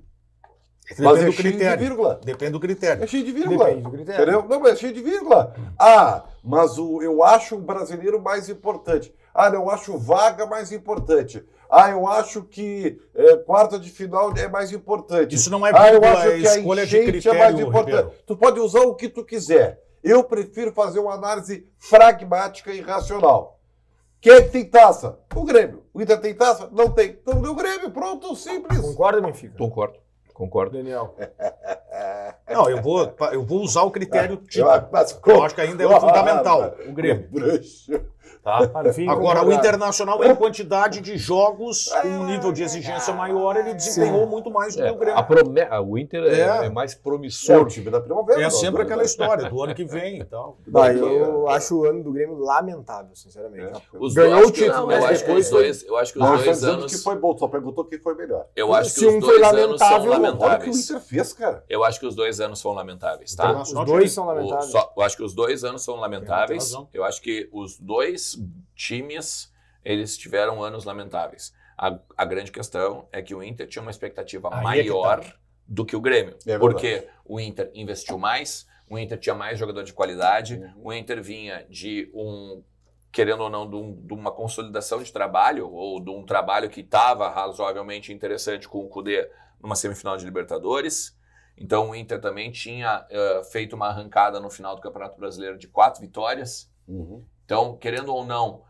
mas Depende é do cheio de critério. vírgula. Depende do critério. É cheio de vírgula. Depende do critério. Entendeu? Não, mas é cheio de vírgula. Ah, mas eu acho o brasileiro mais importante. Ah, não, eu acho vaga mais importante. Ah, eu acho que quarta de final é mais importante. Isso não é Ah, eu vírgula, acho é que a escolha de enchente critério, é mais importante. Ribeiro. Tu pode usar o que tu quiser. Eu prefiro fazer uma análise pragmática e racional. Quem é que tem taça? O Grêmio. O Inter tem taça? Não tem. Então deu o Grêmio. Pronto, simples. Concorda, Benfica? Concordo. Daniel. Não, eu vou usar o critério típico. Mas Eu acho que ainda é fundamental, o Grêmio. Tá? Para, enfim, Agora, o concordar. Internacional, em quantidade de jogos, com um nível de exigência maior, ele desempenhou muito mais do que o Grêmio. O Inter é mais É o promissor. time da primavera. É sempre aquela história do ano que vem e tal. Bah, eu acho o ano do Grêmio lamentável, sinceramente. Os Ganhou dois- o título, não, mas eu acho que depois os dois, eu acho que os Não, dois estou dizendo anos, que foi bom, só perguntou quem foi melhor. eu acho que Se os um foi dois anos são lamentável, Olha o que o lamentáveis. Inter fez, cara. Eu acho que os 2 anos são lamentáveis, tá? Internacional Os dois também. são lamentáveis. Eu acho que os 2 anos são lamentáveis. Tem razão. Eu acho que os dois times, eles tiveram anos lamentáveis. A grande questão é que o Inter tinha uma expectativa Aí é que maior do que o Grêmio. É verdade. Porque o Inter investiu mais, o Inter tinha mais jogador de qualidade, o Inter vinha de querendo ou não, de uma consolidação de trabalho, ou de um trabalho que estava razoavelmente interessante com o Kudê numa semifinal de Libertadores. Então o Inter também tinha feito uma arrancada no final do Campeonato Brasileiro de 4 vitórias. Uhum. Então, querendo ou não,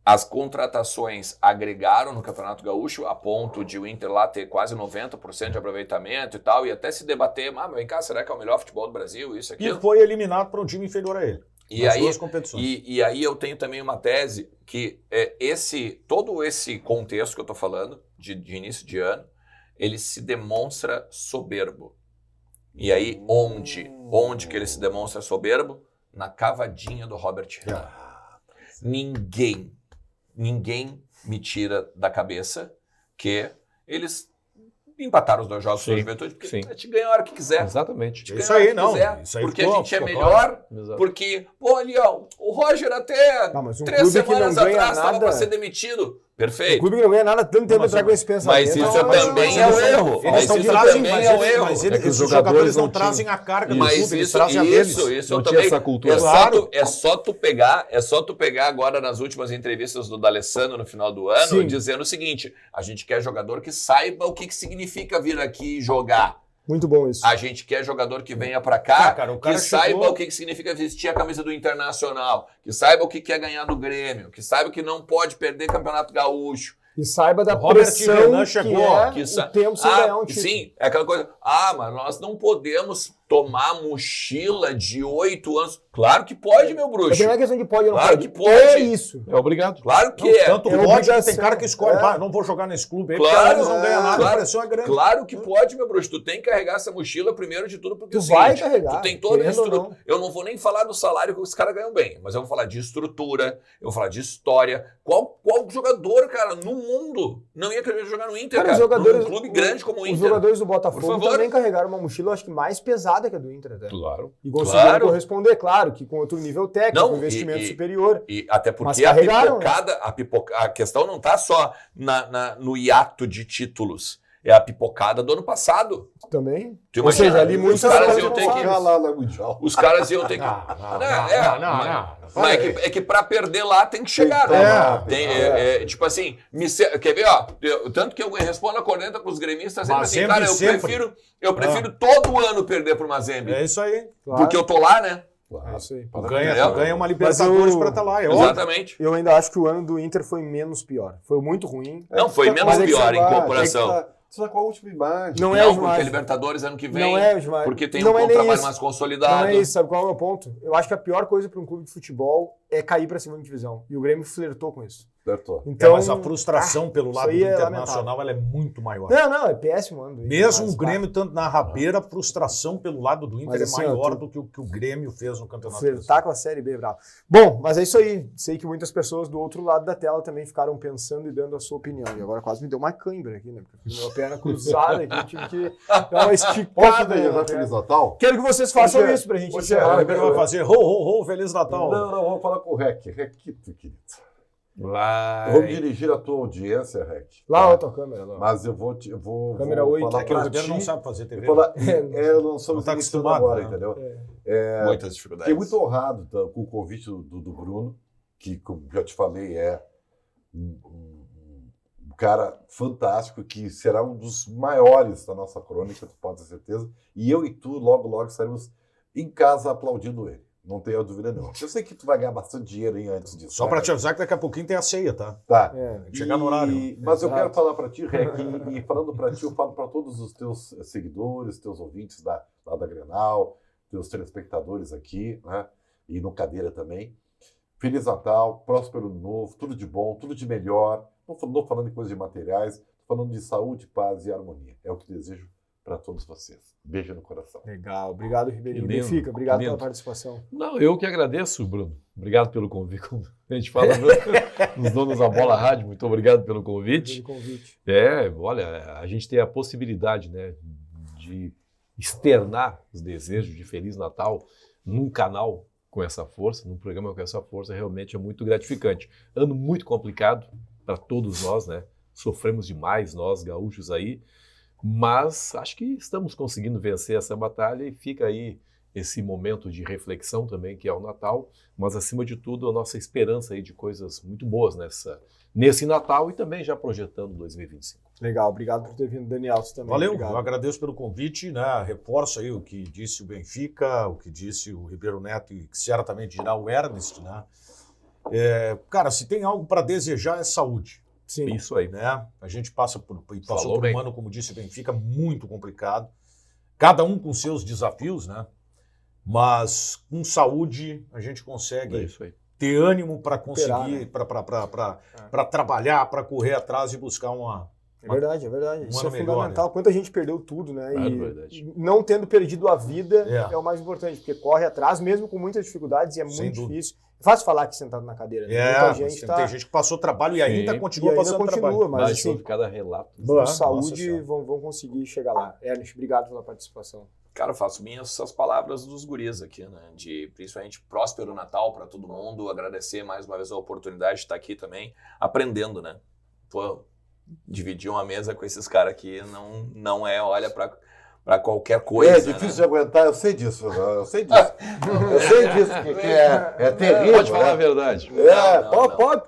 as contratações agregaram no Campeonato Gaúcho a ponto de o Inter lá ter quase 90% de aproveitamento e tal, e até se debater, mas vem cá, será que é o melhor futebol do Brasil, isso aqui? E foi eliminado para um time inferior a ele. E nas aí, duas competições. E aí eu tenho também uma tese que todo esse contexto que eu estou falando, de início de ano, ele se demonstra soberbo. E aí, onde que ele se demonstra soberbo? Na cavadinha do Robert Renan. Ninguém me tira da cabeça que eles empataram os 2 jogos com a Juventude, porque a gente ganha a hora que quiser. Exatamente. Isso aí, não. Isso aí porque a gente é melhor, porque, pô, ali, ó, o Roger até 3 semanas atrás estava para ser demitido. Perfeito. O clube que não ganha nada tanto tempo entrar com esse pensamento. Mas isso também é o erro. Mas os jogadores não trazem a carga do clube, eles trazem a deles. Isso não tinha essa cultura. É só tu pegar agora nas últimas entrevistas do D'Alessandro no final do ano, dizendo o seguinte, a gente quer jogador que saiba o que significa vir aqui e jogar. Muito bom isso. A gente quer jogador que venha pra cá, que saiba o que significa vestir a camisa do Internacional, que saiba o que é ganhar do Grêmio, que saiba que não pode perder Campeonato Gaúcho. E saiba da pressão que o tempo sem ganhar um título. Sim, é aquela coisa, mas nós não podemos tomar mochila de 8 anos. Claro que pode, meu bruxo. Não é questão de pode ou não pode. Que pode. É isso. É obrigado. Claro que é. Tanto pode que tem cara que escolhe, não vou jogar nesse clube aí, porque eles não ganham nada, a pressão é grande. Claro que pode, meu bruxo. Tu tem que carregar essa mochila primeiro de tudo, porque tu vai carregar. Tu tem toda a estrutura. Eu não vou nem falar do salário que os caras ganham bem, mas eu vou falar de estrutura, eu vou falar de história. Qual jogador, cara, no mundo não ia querer jogar no Inter, cara? Num clube grande como o Inter. Os jogadores do Botafogo também carregaram uma mochila, acho que mais pesada que a do Inter até. Claro. E conseguiram corresponder, claro, que com outro nível técnico, com investimento superior. E até porque a questão não está só no hiato de títulos. É a pipocada do ano passado. Também. Ou seja, ali muitos caras iam ter que... lá na Mundial. Os caras iam ter que... Mas é que pra perder lá tem que chegar, né? Tipo assim, quer ver, ó? Tanto que eu respondo a corneta pros gremistas sempre assim, cara, eu prefiro todo ano perder pro Mazembe. É isso aí. Claro. Porque eu tô lá, né? Claro. É isso aí. Ganha uma Libertadores pra estar lá. Exatamente. Eu ainda acho que o ano do Inter foi menos pior. Foi muito ruim. Não, foi menos pior em comparação. Só com a última imagem. Não é porque a Libertadores ano que vem. Não é, Osmar. Porque tem um trabalho mais consolidado. Não é isso, sabe qual é o meu ponto? Eu acho que a pior coisa para um clube de futebol é cair para a segunda divisão. E o Grêmio flertou com isso. Então, mas a frustração pelo lado do Internacional ela é muito maior. Não, é péssimo. Mesmo o Grêmio estando na rabeira, a frustração pelo lado do Inter é maior do que o que o Grêmio fez no Campeonato Brasileiro. Flertar com a Série B, bravo. Bom, mas é isso aí. Sei que muitas pessoas do outro lado da tela também ficaram pensando e dando a sua opinião. E agora quase me deu uma cãibra aqui, né? Porque minha perna cruzada aqui, tive que dar uma esticada. Feliz Natal? Quero que vocês façam isso pra gente encerrar. O Ribeiro vai fazer ho, Feliz Natal. Não, vamos falar com o Rec. Requito, querido. Vai. Vou dirigir a tua audiência, Rec. Lá a tua câmera. Lá. Mas eu vou câmera 8. falar que o pra Ribeiro ti. não sabe fazer TV. Eu não sou acostumado agora, entendeu? Muitas dificuldades. Fiquei muito honrado com o convite do Bruno, que, como já te falei, é um cara fantástico, que será um dos maiores da nossa crônica, tu pode ter certeza. E eu e tu, logo estaremos em casa aplaudindo ele. Não tenho dúvida nenhuma. Eu sei que tu vai ganhar bastante dinheiro aí antes disso. Só para te avisar que daqui a pouquinho tem a ceia, tá? Tá. Chegar no horário. Mas eu quero falar para ti, Rec, e falando para ti, eu falo para todos os teus seguidores, teus ouvintes lá da Grenal, teus telespectadores aqui, né? E no Cadeira também. Feliz Natal, próspero ano novo, tudo de bom, tudo de melhor. Não estou falando de coisas de materiais, estou falando de saúde, paz e harmonia. É o que desejo para todos vocês. Beijo no coração. Legal. Obrigado, Ribeirinho. Benfica, obrigado pela participação. Não, eu que agradeço, Bruno. Obrigado pelo convite. Como a gente fala nos donos da Bola Rádio, muito obrigado pelo convite. Olha, a gente tem a possibilidade, né, de externar os desejos de Feliz Natal num canal com essa força, num programa com essa força, realmente é muito gratificante. Ano muito complicado para todos nós, né? Sofremos demais, nós gaúchos aí, mas acho que estamos conseguindo vencer essa batalha e fica aí esse momento de reflexão também, que é o Natal, mas acima de tudo a nossa esperança aí de coisas muito boas nesse Natal e também já projetando 2025. Legal, obrigado por ter vindo, Daniel, você também. Valeu, obrigado. Eu agradeço pelo convite, né? Reforço aí o que disse o Benfica, o que disse o Ribeiro Neto e que certamente dirá o Ernest, né? Cara, se tem algo para desejar é saúde. Sim. Isso aí. Né? A gente passou por Falou um bem. ano, como disse o Benfica, muito complicado. Cada um com seus desafios, né? Mas com saúde a gente É consegue isso aí. ter ânimo para Recuperar, conseguir, né? para trabalhar, para correr atrás e buscar uma... É verdade, é verdade. Um Isso ano é melhor, fundamental. né? Quanta gente perdeu tudo, né? É E verdade. não tendo perdido a vida É. é o mais importante, porque corre atrás, mesmo com muitas dificuldades, e é Sem muito dúvida. difícil. É fácil falar aqui sentado na cadeira. Né? Muita gente tem gente que passou trabalho e ainda Sim. continua E ainda passando continua, trabalho. mas Mas assim, cada relato. com Nossa saúde Senhora. vão conseguir chegar lá. Ernest, obrigado pela participação. Cara, eu faço minhas essas palavras dos guris aqui, né? De principalmente próspero Natal para todo mundo, agradecer mais uma vez a oportunidade de estar aqui também, aprendendo, né? Pô, dividir uma mesa com esses caras aqui não é, olha, para qualquer coisa. É difícil de aguentar, eu sei disso. Eu sei disso. Eu sei disso, que é terrível. Pode falar né? a verdade.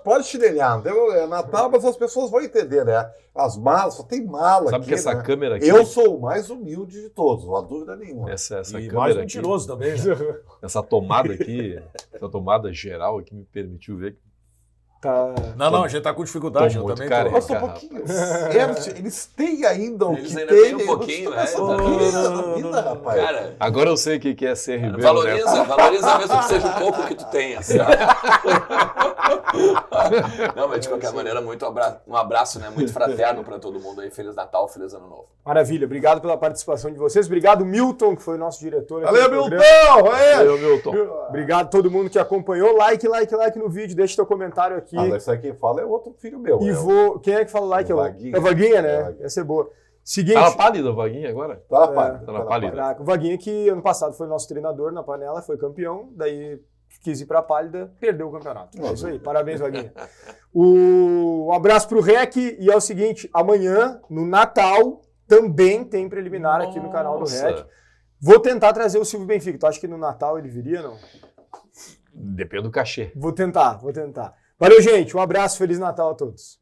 Pode chinelhar. É Natal, mas as pessoas vão entender, né? As malas, só tem mala Sabe aqui, que essa né? câmera aqui, Eu sou o mais humilde de todos, não há dúvida nenhuma. essa E mais câmera aqui, mentiroso também, né? essa tomada aqui, essa tomada geral aqui me permitiu ver que Tá. Não, a gente tá com dificuldade. Tô Eu muito também careca. Nossa, um pouquinho. Eles têm ainda o Eles que ainda tem. têm um pouquinho, né? Essa vida, rapaz. Cara, agora eu sei o que é ser Ribeiro, valoriza, né? valoriza mesmo que seja o pouco que tu tenha. Assim, ó. Não, mas de qualquer maneira, um abraço, né? Muito fraterno para todo mundo aí. Feliz Natal, feliz Ano Novo. Maravilha, obrigado pela participação de vocês. Obrado, Milton, que foi o nosso diretor aqui Valeu, do Milton! programa. Valeu, Milton. Obrigado a todo mundo que acompanhou. Like no vídeo, deixa teu comentário aqui. Isso aí quem fala é outro filho meu. E né? quem é que fala like? O Vaguinha. É o Vaguinha, né? É, Vaguinha. Essa é boa. Seguinte. Tá na pálida o Vaguinha agora? Tá, pai. Tá na pálida. Caraca, o Vaguinha que ano passado foi nosso treinador na panela, foi campeão, daí quis ir pra pálida, perdeu o campeonato. É isso aí, parabéns, Vaguinha. Um abraço pro Rec e é o seguinte, amanhã, no Natal, também tem preliminar aqui no canal do Rec. Nossa. Vou tentar trazer o Silvio Benfica. Tu acha que no Natal ele viria, não? Depende do cachê. Vou tentar. Valeu, gente. Um abraço, Feliz Natal a todos.